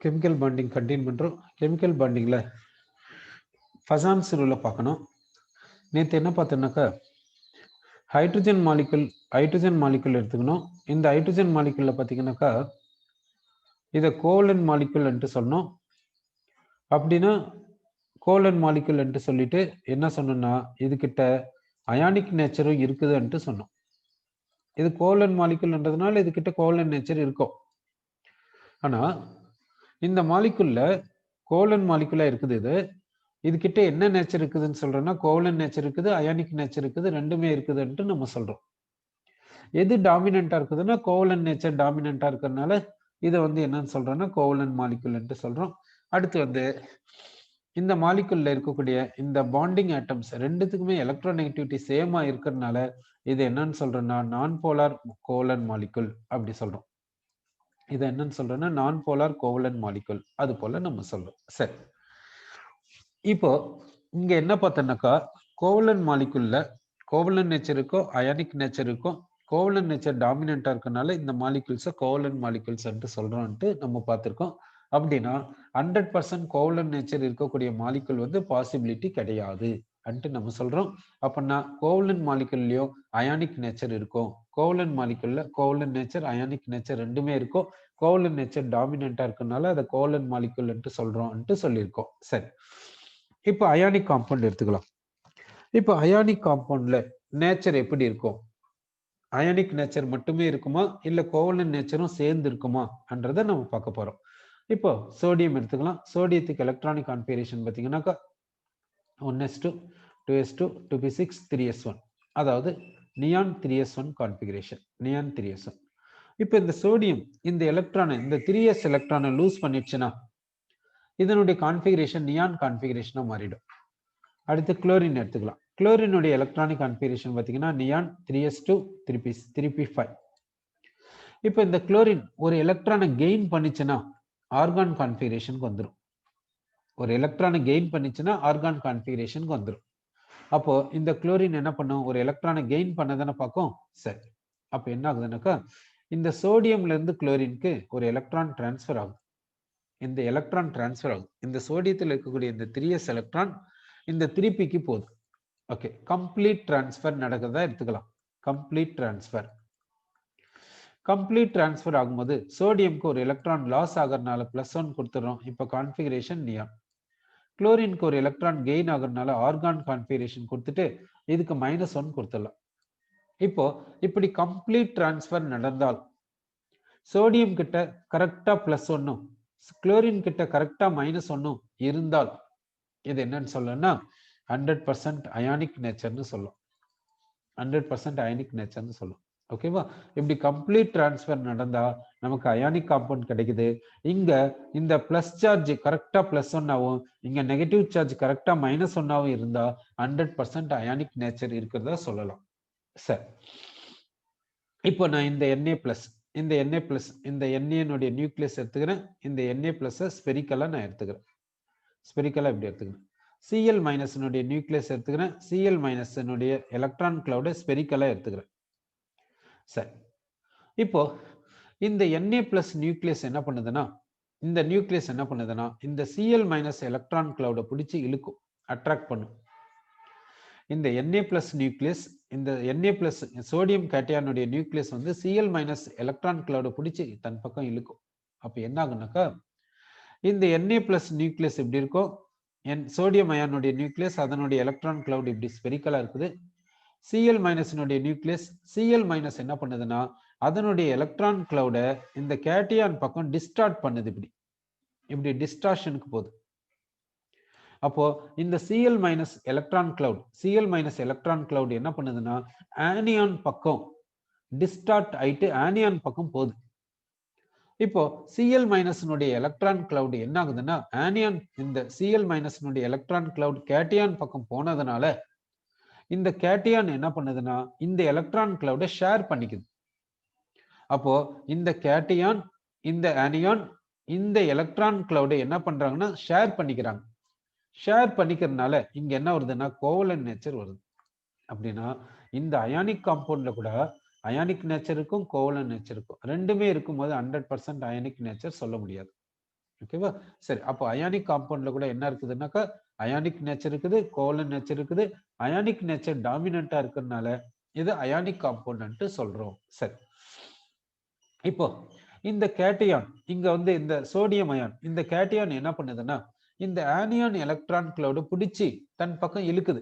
Chemical bonding continue பண்ணுறோம். Chemical பாண்டிங்கில் ஃபசான்ஸ் ரூலை பார்க்கணும். நேற்று என்ன பார்த்தோன்னாக்கா ஹைட்ரஜன் மாலிகுல் எடுத்துக்கணும். இந்த ஹைட்ரஜன் மாலிகுலில் பார்த்தீங்கன்னாக்கா இதை கோவலன் மாலிகுல் என்று சொன்னோம். அப்படின்னா கோவலன் மாலிகுல் என்று சொல்லிட்டு என்ன சொன்னோம்னா இதுகிட்ட அயானிக் நேச்சரும் இருக்குதுன்ட்டு சொன்னோம். இது கோவலன் மாலிகுல்ன்றதுனால இதுகிட்ட கோவலன் நேச்சர் இருக்கும். ஆனா இந்த மாலிகுல்ல கோவலன் மாலிகுலா இருக்குது. இது கிட்ட என்ன நேச்சர் இருக்குதுன்னு சொல்றோம்னா கோவலன் நேச்சர் இருக்குது, அயானிக் நேச்சர் இருக்குது, ரெண்டுமே இருக்குதுன்ட்டு நம்ம சொல்றோம். எது டாமினண்டா இருக்குதுன்னா கோவலன் நேச்சர் டாமினண்டா இருக்கிறதுனால இதை என்னன்னு சொல்றோம்னா கோவலன் மாலிகுல் சொல்றோம். அடுத்து இந்த மாலிகுல்ல இருக்கக்கூடிய இந்த பாண்டிங் ஆட்டம்ஸ் ரெண்டுத்துக்குமே எலக்ட்ரோநெகட்டிவிட்டி சேமா இருக்கிறதுனால இது என்னன்னு சொல்றோம்னா நான் போலார் கோவலன் மாலிகுல் அப்படி சொல்றோம். இதை என்னன்னு சொல்றோம்னா நான் போலார் கோவலன் மாலிகுல் அது போல நம்ம சொல்றோம். சரி, இப்போ இங்க என்ன பார்த்தோம்னாக்கா கோவலன் மாலிகுல்ல கோவலன் நேச்சர் இருக்கோ அயானிக் நேச்சர் இருக்கோ கோவலன் நேச்சர் டாமினண்டா இருக்கனால இந்த மாலிகுல்ஸை கோவலன் மாலிகுல்ஸ் சொல்றோம்ட்டு நம்ம பார்த்திருக்கோம். அப்படின்னா 100% கோவலன் நேச்சர் இருக்கக்கூடிய மாலிகுல் பாசிபிலிட்டி கிடையாது அன்ட்டு நம்ம சொல்றோம். அப்படின்னா கோவலன் மாலிகுல்லயோ அயானிக் நேச்சர் இருக்கும். கோவலன் மாலிகுல்ல கோவலன் நேச்சர் அயானிக் நேச்சர் ரெண்டுமே இருக்கும். கோவலன் நேச்சர் டாமினண்டா இருக்கனால அதை கோவலன் மாலிகுல் சொல்றோம்ட்டு சொல்லியிருக்கோம். சரி, இப்போ அயானிக் காம்பவுண்ட் எடுத்துக்கலாம். இப்போ அயானிக் காம்பவுண்ட்ல நேச்சர் எப்படி இருக்கும்? அயானிக் நேச்சர் மட்டுமே இருக்குமா இல்ல கோவலன் நேச்சரும் சேர்ந்து இருக்குமா என்றதை நம்ம பார்க்க போறோம். இப்போ சோடியம் எடுத்துக்கலாம். சோடியத்துக்கு எலக்ட்ரானிக் கான்ஃபிகரேஷன் பார்த்தீங்கன்னாக்கா 1s2 2s2 2p6 3s1, அதாவது neon 3s1 configuration, neon 3s1. இப்போ இந்த சோடியம் இந்த எலக்ட்ரானை இந்த 3s எலக்ட்ரானை லூஸ் பண்ணிடுச்சுன்னா இதனுடைய கான்ஃபிகரேஷன் நியான் கான்ஃபிகரேஷனா மாறிடும். அடுத்து குளோரின் எடுத்துக்கலாம். குளோரினுடைய எலக்ட்ரானிக் கான்ஃபிகரேஷன் பார்த்தீங்கன்னா நியான் 3s2 3p5. இப்போ இந்த குளோரின் ஒரு எலக்ட்ரானை கெயின் பண்ணிச்சுன்னா ஆர்கான் கான்ஃபிகரேஷனுக்கு வந்துடும். ஒரு எலக்ட்ரானை கெயின் பண்ணிச்சுன்னா ஆர்கான் கான்ஃபிகரேஷனுக்கு வந்துடும். அப்போ இந்த குளோரின் என்ன பண்ணும்? ஒரு எலக்ட்ரானை கெயின் பண்ணதானே பார்க்கும். சரி, அப்போ என்ன ஆகுதுன்னாக்கா இந்த சோடியம்ல இருந்து குளோரினுக்கு ஒரு எலக்ட்ரான் டிரான்ஸ்ஃபர் ஆகும். இந்த எலக்ட்ரான் டிரான்ஸ்ஃபர் ஆகும். இந்த சோடியத்தில் இருக்கக்கூடிய இந்த 3s எலக்ட்ரான் இந்த 3pக்கு போகுது. ஓகே, கம்ப்ளீட் டிரான்ஸ்ஃபர் நடக்கிறதா எடுத்துக்கலாம். கம்ப்ளீட் டிரான்ஸ்ஃபர் ஆகும்போது சோடியம்க்கு ஒரு எலக்ட்ரான் லாஸ் ஆகிறதுனால +1 கொடுத்துறோம். இப்போ கான்ஃபிகரேஷன் நியான். குளோரினுக்கு ஒரு எலக்ட்ரான் கெயின் ஆகிறதுனால ஆர்கான் கான்ஃபிகரேஷன் கொடுத்துட்டு இதுக்கு -1 கொடுத்துடலாம். இப்போ இப்படி கம்ப்ளீட் டிரான்ஸ்ஃபர் நடந்தால் சோடியம் கிட்ட கரெக்டா +1, குளோரின் கிட்ட கரெக்டா -1 இருந்தால் இது என்னன்னு சொல்லணும்னா 100% அயானிக் நேச்சர்னு சொல்லும். 100% அயானிக் நேச்சர்னு சொல்லும். ஓகேவா? இப்படி கம்ப்ளீட் டிரான்ஸ்ஃபர் நடந்தா நமக்கு அயானிக் காம்பவுண்ட் கிடைக்குது. இங்க இந்த பிளஸ் சார்ஜ் கரெக்டா +1 ஆகும், இங்க நெகட்டிவ் சார்ஜ் கரெக்டா -1 ஆகும் இருந்தா 100% அயானிக் நேச்சர் இருக்கிறதா சொல்லலாம். சரி, இப்போ நான் இந்த Na நியூக்ளியஸ் எடுத்துக்கிறேன். இந்த Na+ ஸ்பெரிக்கலா நான் எடுத்துக்கிறேன். ஸ்பெரிக்கலா இப்படி எடுத்துக்கிறேன். Cl- நியூக்ளியஸ் எடுத்துக்கிறேன். Cl- எலக்ட்ரான் கிளவுட ஸ்பெரிக்கலா எடுத்துக்கிறேன். சரி, இப்போ இந்த Na+ நியூக்ளியஸ் என்ன பண்ணுதுன்னா இந்த நியூக்ளியஸ் என்ன பண்ணுதுன்னா இந்த Cl- எலக்ட்ரான் கிளவுட பிடிச்சி இழுக்கும், அட்ராக்ட் பண்ணும். இந்த Na+ நியூக்ளியஸ் இந்த Na+ சோடியம் கேட்டையானுடைய நியூக்ளியஸ் Cl- எலக்ட்ரான் கிளவுட பிடிச்சி தன் பக்கம் இழுக்கும். அப்ப என்ன ஆகுனாக்கா இந்த Na+ நியூக்ளியஸ் எப்படி இருக்கும்? சோடியம் அயானுடைய நியூக்ளியஸ் அதனுடைய எலக்ட்ரான் கிளவுட் இப்படி ஸ்பெரிக்கலா இருக்குது. Cl- நியூக்ளியஸ் Cl- என்ன பண்ணுதுன்னா அதனுடைய எலக்ட்ரான் கிளவுட இந்த கேட்டையான் பக்கம் டிஸ்டார்ட் பண்ணுது. இப்படி டிஸ்டார்ஷனுக்கு போகுது. அப்போ இந்த Cl- எலக்ட்ரான் கிளவுட் என்ன பண்ணுதுன்னா ஆனியான் பக்கம் டிஸ்டார்ட் ஆயிட்டு ஆனியான் பக்கம் போகுது. இப்போ Cl- எலக்ட்ரான் கிளவுட் என்ன ஆகுதுன்னா ஆனியான் இந்த Cl- எலக்ட்ரான் கிளவுட் கேட்டையான் பக்கம் போனதுனால இந்த கேட்டையான் என்ன பண்ணுதுன்னா இந்த எலக்ட்ரான் கிளவுட ஷேர் பண்ணிக்குது. அப்போ இந்த கேட்டையான் இந்த ஆனியான் இந்த எலக்ட்ரான் கிளவுட என்ன பண்றாங்கன்னா ஷேர் பண்ணிக்கிறாங்க. ஷேர் பண்ணிக்கிறதுனால இங்க என்ன வருதுன்னா கோவலன் நேச்சர் வருது. அப்படின்னா இந்த அயானிக் காம்பவுண்ட்ல கூட அயானிக் நேச்சருக்கும் கோவலன் நேச்சருக்கும் ரெண்டுமே இருக்கும்போது 100% அயானிக் நேச்சர் சொல்ல முடியாது. ஓகேவா? சரி, அப்போ அயானிக் காம்பவுண்ட்ல கூட என்ன இருக்குதுன்னாக்கா அயானிக் நேச்சர் இருக்குது, கோவலன்ட் நேச்சர் இருக்குது. அயானிக் நேச்சர் டாமினண்டா இருக்கிறதுனால இது அயானிக் காம்பவுண்ட் சொல்றோம். சரி, இப்போ இந்த கேட்டியான் இங்க வந்து இந்த சோடியம் அயான் இந்த கேட்டியான் என்ன பண்ணுதுன்னா இந்த ஆனியான் எலக்ட்ரான் கிளவுட் பிடிச்சி தன் பக்கம் இழுக்குது.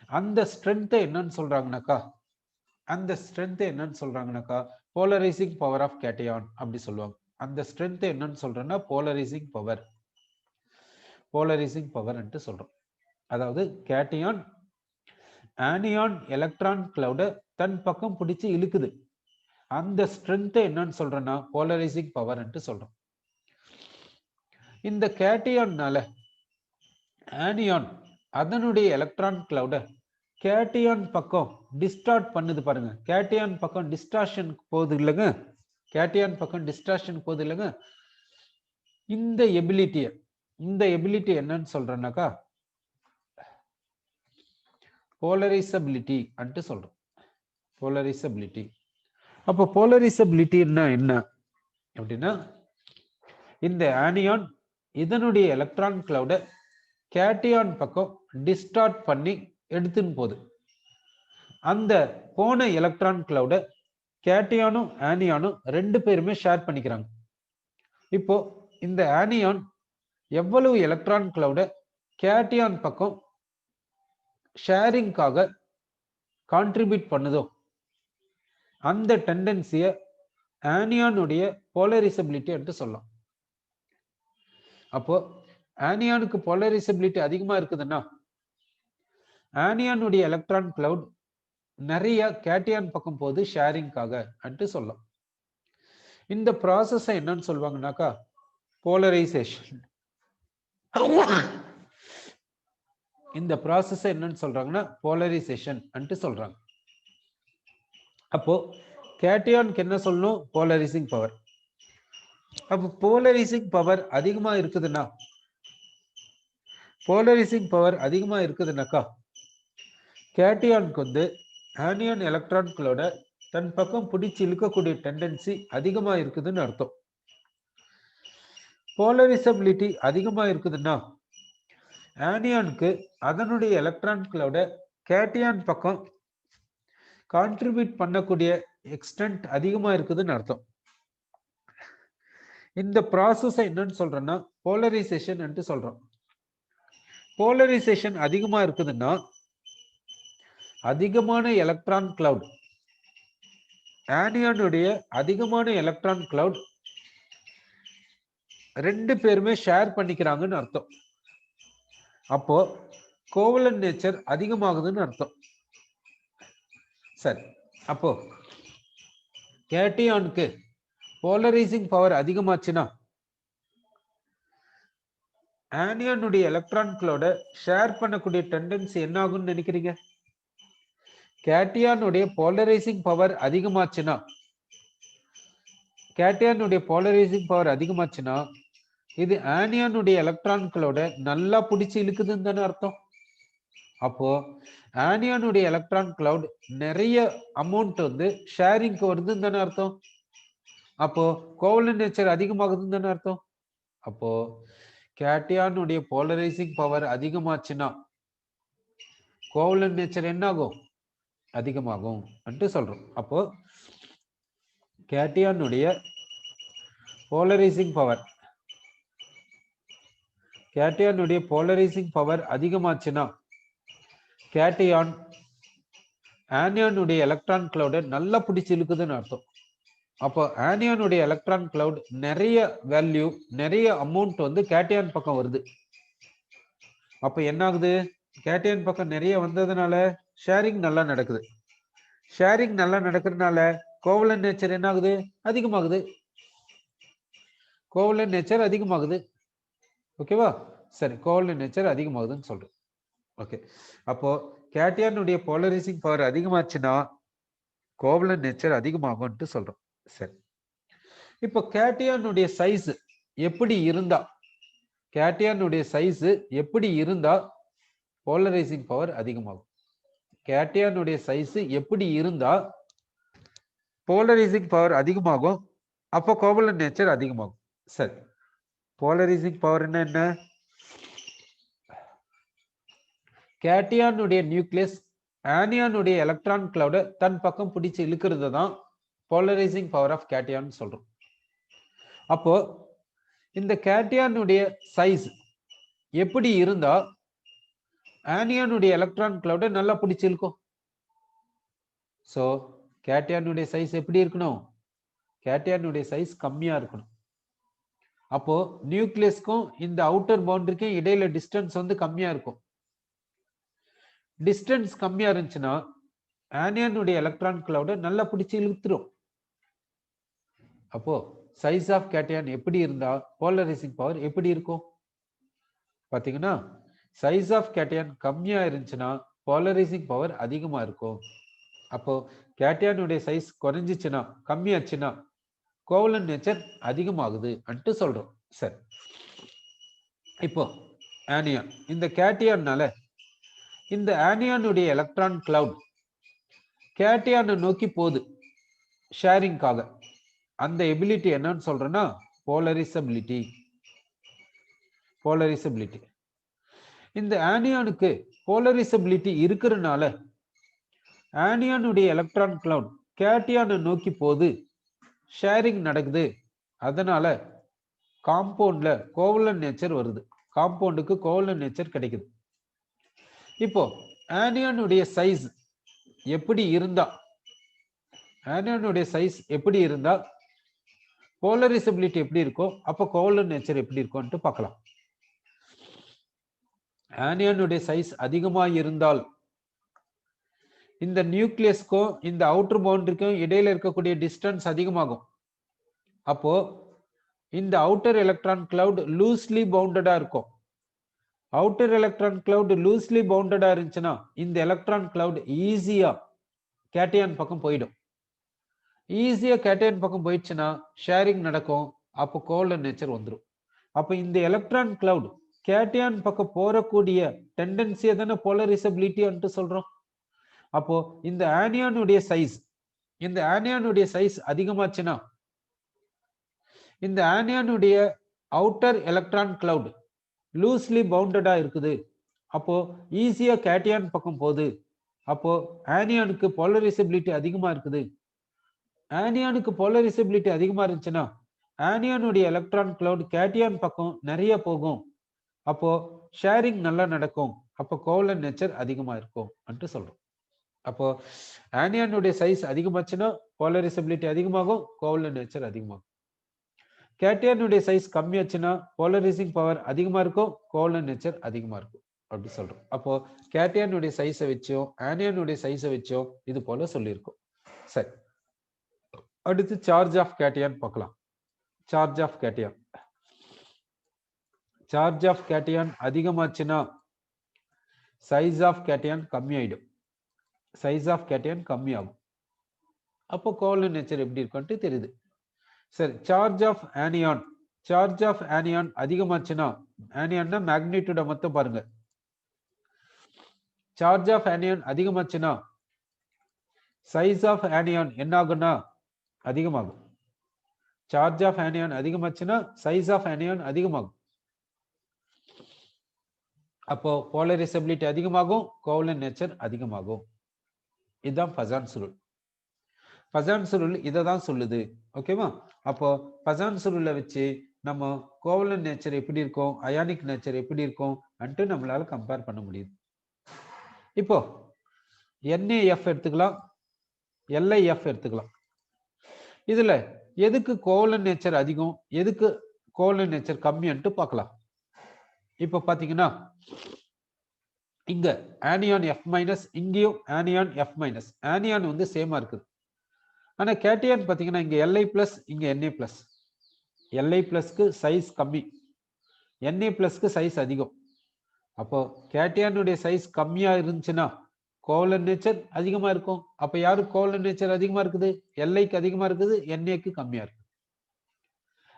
அந்த ஸ்ட்ரென்த் என்னன்னு சொல்றாங்கனாக்கா போலரைசிங் பவர் ஆஃப் கேட்டியான் அப்படி சொல்லுவாங்க. அந்த ஸ்ட்ரென்த் என்னன்னு சொல்றேன்னா போலரைசிங் பவர் சொல்றோம். அதாவது கேட்டியான் ஆனியான் எலக்ட்ரான் கிளவுட தன் பக்கம் பிடிச்சி இழுக்குது. அந்த ஸ்ட்ரென்த் என்னன்னு சொல்றேன்னா போலரைசிங் பவர் சொல்றோம். இந்த கேட்டியான்னால ஆனியான் அதனுடைய எலக்ட்ரான் கிளவுட கேட்டியான் பக்கம் டிஸ்டார்ட் பண்ணுது பாருங்க. கேட்டியான் பக்கம் டிஸ்டார்ஷன் போகுது இல்லைங்க. இந்த எபிலிட்டி என்னன்னு சொல்றேன்னாக்கா போலரைசபிலிட்டி சொல்றோம். போலரைசபிலிட்டி. அப்போ போலரைசபிலிட்டின்னா என்ன அப்படின்னா இந்த ஆனியான் இதனுடைய எலக்ட்ரான் கிளவுட கேட்டியான் பக்கம் டிஸ்டார்ட் பண்ணி எடுத்துன்னு போகுது. அந்த போன எலக்ட்ரான் கிளவுட கேட்டியானும் ஆனியானும் ரெண்டு பேருமே ஷேர் பண்ணிக்கிறாங்க. இப்போ இந்த ஆனியான் எவ்வளவு எலக்ட்ரான் கிளவுட கேட்டியான் பக்கம் ஷேரிங்காக கான்ட்ரிபியூட் பண்ணுதோ அந்த டெண்டன்சியை ஆனியானுடைய போலரைசபிலிட்டி என்று சொல்லலாம். அப்போ ஆனியானுக்கு போலரைசபிலிட்டி அதிகமா இருக்குதுன்னா ஆனியானுடைய எலக்ட்ரான் கிளவுட் நிறைய கேட்டியான் பக்கம் போது ஷேரிங்காக சொல்லலாம். இந்த ப்ராசஸ் என்னன்னு சொல்லுவாங்கன்னாக்கா போலரைசேஷன். இந்த ப்ராசஸ் என்னன்னு சொல்றாங்கன்னா போலரைசேஷன் சொல்றாங்க. அப்போ கேட்டியானுக்கு என்ன சொல்லணும்? Polarising power. அப்போ போலரைசிங் பவர் அதிகமா இருக்குதுன்னாக்கா கேட்டியானுக்கு வந்து ஆனியான் எலக்ட்ரான்களோட தன் பக்கம் பிடிச்சு இழுக்கக்கூடிய டெண்டன்சி அதிகமா இருக்குதுன்னு அர்த்தம். போலரைசபிலிட்டி அதிகமா இருக்குதுன்னா ஆனியானுக்கு அதனுடைய எலக்ட்ரான்களோட கேட்டியான் பக்கம் கான்ட்ரிபியூட் பண்ணக்கூடிய எக்ஸ்டென்ட் அதிகமா இருக்குதுன்னு அர்த்தம். இந்த ப்ராசஸ் என்னன்னு சொல்றேன்னா போலரைசேஷன் சொல்றோம். போலரைசேஷன் அதிகமா இருக்குதுன்னா அதிகமான எலக்ட்ரான் கிளவுட் ஆனியானுடைய அதிகமான எலக்ட்ரான் கிளவுட் ரெண்டு பேருமே ஷேர் பண்ணிக்கிறாங்கன்னு அர்த்தம். அப்போ கோவலன்ட் நேச்சர் அதிகமாகுதுன்னு அர்த்தம். சரி, அப்போ கேட்டியானுக்கு போலரைசிங் பவர் அதிகமாச்சுன்னா ஆனியானுடைய எலக்ட்ரான்களோட ஷேர் பண்ணக்கூடிய டெண்டன்சி என்ன ஆகும்னு நினைக்கிறீங்க? கேட்டியானுடைய போலரைசிங் பவர் அதிகமாச்சுன்னா இது ஆனியானுடைய எலக்ட்ரான்களோட நல்லா பிடிச்சு இழுக்குதுன்னு தானே அர்த்தம். அப்போ ஆனியானுடைய எலக்ட்ரான் கிளவுட் நிறைய அமௌண்ட் வந்து ஷேரிங்க்கு வருதுன்னு தானே அர்த்தம். அப்போ கோவலன்ட் நேச்சர் அதிகமாகுதுன்னு தானே அர்த்தம். அப்போ கேட்டியானுடைய போலரைசிங் பவர் அதிகமாச்சுன்னா கோவலன்ட் நேச்சர் என்ன ஆகும்? அதிகமாகும் சொல்றோம். அப்போ கேட்டியானுடைய போலரைசிங் பவர் அதிகமாச்சுன்னா கேட்டியான் ஆனியானுடைய எலக்ட்ரான் கிளவுட நல்லா பிடிச்சு இழுக்குதுன்னு அர்த்தம். அப்போ ஆனியானுடைய எலக்ட்ரான் கிளவுட் நிறைய வேல்யூ நிறைய அமௌண்ட் வந்து கேட்டியான் பக்கம் வருது. அப்ப என்ன ஆகுது? கேட்டியான் பக்கம் நிறைய வந்ததுனால ஷேரிங் நல்லா நடக்குது. ஷேரிங் நல்லா நடக்கிறதுனால கோவலன்ட் நேச்சர் என்ன ஆகுது? அதிகமாகுது. கோவலன்ட் நேச்சர் அதிகமாகுது. ஓகேவா? சரி, கோவலன்ட் நேச்சர் அதிகமாகுதுன்னு சொல்றோம். ஓகே, அப்போ கேட்டியானுடைய போலரைசிங் பவர் அதிகமாச்சுன்னா கோவலன்ட் நேச்சர் அதிகமாகும்னு சொல்றோம். சரி, இப்போ கேட்டியானுடைய சைஸ் எப்படி இருந்தா போலரைசிங் பவர் அதிகமாகும்? கேட்டியானுடைய சைஸ் எப்படி இருந்தா போலரைசிங் பவர் அதிகமாகும்? அப்போ கோவலன்ட் நேச்சர் அதிகமாகும். சரி, போலரைசிங் பவர் என்ன? கேட்டியானுடைய நியூக்ளியஸ் ஆனியானுடைய எலக்ட்ரான் கிளவுட தன் பக்கம் பிடிச்சு இழுக்கிறது தான் போலரைசிங் பவர் ஆஃப் கேட்டியான் சொல்றோம். அப்போ இந்த கேட்டியானுடைய சைஸ் எப்படி இருந்தா ஆனியானுடைய எலக்ட்ரான் கிளவுட நல்லா பிடிச்சு இழுக்கும்? சோ கேட்டியானுடைய சைஸ் எப்படி இருக்கணும்? கேட்டியானுடைய சைஸ் கம்மியா இருக்கணும். அப்போ நியூக்ளியஸ்க்கும் இந்த அவுட்டர் பவுண்டரிக்கும் இடையில டிஸ்டன்ஸ் வந்து கம்மியா இருக்கும். டிஸ்டன்ஸ் கம்மியா இருந்துச்சுன்னா ஆனியானுடைய எலக்ட்ரான் கிளவுட நல்லா பிடிச்சு இழுத்துரும். அப்போ சைஸ் ஆஃப் கேட்டியான் எப்படி இருந்தா போலரைசிங் பவர் எப்படி இருக்கும்? பாத்தீங்கன்னா சைஸ் ஆஃப் கேட்டியான் கம்மியா இருந்துச்சுன்னா போலரைசிங் பவர் அதிகமா இருக்கும். அப்போ கேட்டியானுடைய சைஸ் குறைஞ்சிச்சுன்னா கம்மியாச்சுன்னா கோவலன்ட் நேச்சர் அதிகமாகுது அன்ட்டு சொல்றோம். சரி, இப்போ ஆனியான் இந்த கேட்டியான்னால இந்த ஆனியானுடைய எலக்ட்ரான் கிளவுட் கேட்டியானை நோக்கி போகுது ஷேரிங்காக. அந்த எபிலிட்டி என்னன்னு சொல்றேன்னா போலரிசபிலிட்டி. போலரிசபிலிட்டி இந்த ஆனியானுக்கு போலரிசபிலிட்டி இருக்கிறதுனால ஆனியானுடைய எலக்ட்ரான் கிளவுட் கேட்டியானை நோக்கி போகுது, ஷேரிங் நடக்குது. அதனால காம்பவுண்ட்ல கோவலன்ட் நேச்சர் வருது. காம்பவுண்டுக்கு கோவலன்ட் நேச்சர் கிடைக்குது. இப்போ ஆனியானுடைய சைஸ் எப்படி இருந்தா ஆனியானுடைய சைஸ் எப்படி இருந்தா போலரைசபிலிட்டி எப்படி இருக்கோ அப்ப கோவலன்ட் நேச்சர் எப்படி இருக்கும்னு பார்க்கலாம். ஆனியானுடைய சைஸ் அதிகமா இருந்தால் இந்த நியூக்ளியஸ்க்கும் இந்த அவுட்டர் பவுண்டரிக்கும் இடையில இருக்கக்கூடிய டிஸ்டன்ஸ் அதிகமாகும். அப்போ இந்த அவுட்டர் எலக்ட்ரான் கிளவுட் லூஸ்லி பவுண்டடா இருக்கும். அவுட்டர் எலக்ட்ரான் கிளவுட் லூஸ்லி பவுண்டடா இருந்துச்சுன்னா இந்த எலக்ட்ரான் கிளவுட் ஈஸியா கேட்டியான் பக்கம் போயிடும். ஈஸியா கேட்டியான் பக்கம் போயிடுச்சுன்னா ஷேரிங் நடக்கும். அப்போ கோவலன்ட் நேச்சர் வந்துடும். அப்ப இந்த எலக்ட்ரான் கிளவுட் கேட்டியான் பக்கம் போறக்கூடிய டெண்டன்சியை தானே போலரைசபிலிட்டி சொல்றோம். அப்போ இந்த ஆனியானுடைய சைஸ் அதிகமாச்சுன்னா இந்த ஆனியானுடைய அவுட்டர் எலக்ட்ரான் கிளவுட் லூஸ்லி பவுண்டடா இருக்குது. அப்போ ஈஸியா கேட்டியான் பக்கம் போகுது. அப்போ ஆனியானுக்கு போலரைசபிலிட்டி அதிகமா இருக்குது. ஆனியானுக்கு போலரைசபிலிட்டி அதிகமா இருந்துச்சுன்னா ஆனியானுடைய எலக்ட்ரான் கிளவுட் கேட்டியான் பக்கம் நிறைய போகும். அப்போ ஷேரிங் நல்லா நடக்கும். அப்போ கோவலன்ட் நேச்சர் அதிகமா இருக்கும் என்று சொல்றோம். அப்போ ஆனியானுடைய சைஸ் அதிகமாச்சுன்னா போலரைசபிலிட்டி அதிகமாகும், கோவலன்ட் நேச்சர் அதிகமாகும். கேட்டியானுடைய சைஸ் கம்மியாச்சுன்னா போலரைசிங் பவர் அதிகமா இருக்கும், கோவலன்ட் நேச்சர் அதிகமா இருக்கும் அப்படி சொல்றோம். அப்போ கேட்டியானுடைய சைஸை வச்சோ ஆனியானுடைய சைஸை வச்சோ இது போல சொல்லியிருக்கோம். சரி, அடுத்து சார்ஜ் ஆஃப் கேட்டியான் பார்க்கலாம். சார்ஜ் ஆஃப் கேட்டியான் அதிகமாச்சுன்னா சைஸ் ஆஃப் கேட்டியான் கம்மியாயிடும். சைஸ் ஆஃப் கேட்டியான் கம்மியாகும். அப்போ கோவலன்ட் நேச்சர் எப்படி இருக்குன்ட்டு தெரியுது. சரி, சார்ஜ் ஆஃப் ஆனியான் அதிகமாச்சுன்னா ஆனியான்னா மேக்னிடியூட மொத்தம் பாருங்க. சார்ஜ் ஆஃப் ஆனியான் அதிகமாச்சுன்னா சைஸ் ஆஃப் ஆனியான் என்ன ஆகும்னா அதிகமாகும். சார்ஜ் ஆஃப் ஆனியான் அதிகமாச்சுன்னா சைஸ் ஆஃப் ஆனியான் அதிகமாகும். அப்போ போலரைசபிலிட்டி அதிகமாகும், கோவலன்ட் நேச்சர் அதிகமாகும். இதுதான் பசான்ஸ் ரூல். பசான்ஸ் ரூல் இதை தான் சொல்லுது. ஓகேவா? அப்போ பசான்ஸ் ரூலை வச்சு நம்ம கோவலன்ட் நேச்சர் எப்படி இருக்கும், அயானிக் நேச்சர் எப்படி இருக்கும் அன்ட்டு நம்மளால கம்பேர் பண்ண முடியுது. இப்போ NaF எடுத்துக்கலாம், LiF எடுத்துக்கலாம். இதுல எதுக்கு கோவலன்ட் நேச்சர் அதிகம், எதுக்கு கோவலன்ட் நேச்சர் கம்மின்ட்டு பார்க்கலாம். இப்போ பாத்தீங்கன்னா இங்க ஆனியான் F-, இங்கேயும் ஆனியான் F-. ஆனியான் வந்து சேமா இருக்குது. ஆனா கேட்டியான் பாத்தீங்கன்னா இங்க Li+, இங்க Na+. Li+க்கு சைஸ் கம்மி, Na+க்கு சைஸ் அதிகம். அப்போ கேட்டியானுடைய சைஸ் கம்மியா இருந்துச்சுன்னா கோவலன்ட் நேச்சர் அதிகமா இருக்கும். அப்ப யாருக்கு கோவலன்ட் நேச்சர் அதிகமா இருக்குது? Liக்கு அதிகமா இருக்குது, Na-க்கு கம்மியா இருக்கு.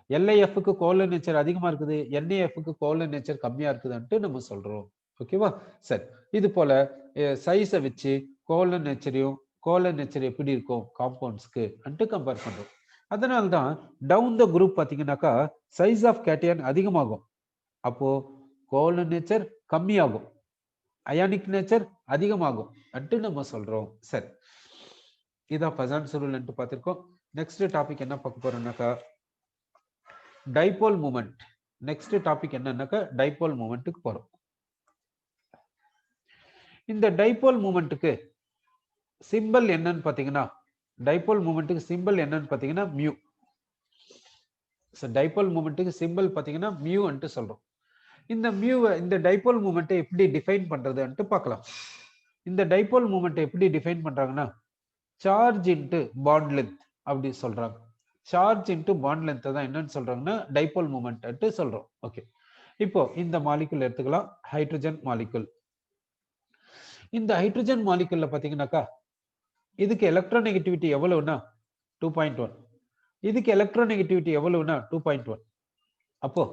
LiF-க்கு கோவலன்ட் நேச்சர் அதிகமா இருக்குது, NaF-க்கு கோவலன்ட் நேச்சர் கம்மியா இருக்குதுன்ட்டு நம்ம சொல்றோம். ஓகேவா? சரி, இது போல சைஸை வச்சு கோவலன்ட் நேச்சர் எப்படி இருக்கும் காம்பவுண்ட்ஸ்க்கு அன்ட்டு கம்பேர் பண்றோம். அதனால தான் டவுன் த குரூப் பார்த்தீங்கன்னாக்கா சைஸ் ஆஃப் கேட்டையான் அதிகமாகும். அப்போ கோவலன்ட் நேச்சர் கம்மியாகும், அயானிக் நேச்சர் அதிகமாகும் அட்டு நம்ம சொல்றோம். சரி, இதான் ஃபசான்ஸ் ரூல் பார்த்திருக்கோம். நெக்ஸ்ட் டாபிக் என்ன பார்க்க போறோம்னாக்கா டைபோல் மூமெண்ட். நெக்ஸ்ட் டாபிக் என்னன்னாக்கா டைபோல் மூமெண்ட்டுக்கு போறோம். இந்த டைபோல் மூமெண்ட்டுக்கு சிம்பல் என்னன்னு பாத்தீங்கன்னா, டைபோல் மூமெண்ட்டுக்கு சிம்பல் என்னன்னு பாத்தீங்கன்னா மியூ. டைபோல் மூமெண்ட்டுக்கு சிம்பல் பாத்தீங்கன்னா மியூ ன்னு சொல்றோம். இந்த மியூவை இந்த டைபோல் மூமெண்ட்டை எப்படி டிஃபைன் பண்றதுன்ட்டு பார்க்கலாம். இந்த டைபோல் மூமெண்ட்டை எப்படி டிஃபைன் பண்றாங்கன்னா சார்ஜ் இன்ட்டு பாண்ட் லென்த் அப்படி சொல்றாங்க. சார்ஜ் இன்ட்டு பாண்ட் லென்த் தான் என்னன்னு சொல்றாங்கன்னா டைபோல் மூமெண்ட் சொல்றோம். ஓகே, இப்போ இந்த மாலிகுல் எடுத்துக்கலாம், ஹைட்ரஜன் மாலிகுல். இந்த ஹைட்ரஜன் மாலிகுல்ல பாத்தீங்கன்னாக்கா இதுக்கு எலக்ட்ரோநெகட்டிவிட்டி எவ்வளவுனா 2.1, இதுக்கு எலக்ட்ரோநெகட்டிவிட்டி எவ்வளவுனா 2.1. அப்போ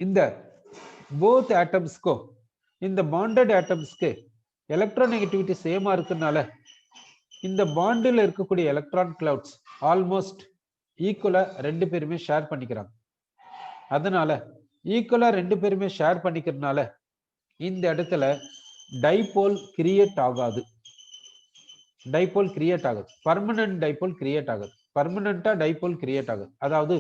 இந்த போத் ஆட்டம்ஸ்க்கும் இந்த பாண்டட் ஆட்டம்ஸ்க்கு எலக்ட்ரோநெகட்டிவிட்டி சேமா இருக்கனால இந்த பாண்டில் இருக்கக்கூடிய எலக்ட்ரான் கிளவுட்ஸ் ஆல்மோஸ்ட் ஈக்குவலா ரெண்டு பேருமே ஷேர் பண்ணிக்கிறாங்க. அதனால ஈக்குவலா ரெண்டு பேருமே ஷேர் பண்ணிக்கிறதுனால இந்த இடத்துல டைபோல் கிரியேட் ஆகாது. டைபோல் கிரியேட் ஆகுது, பர்மனன்ட் டைபோல் கிரியேட் ஆகுது. பர்மனண்டா டைபோல் கிரியேட் ஆகுது. அதாவது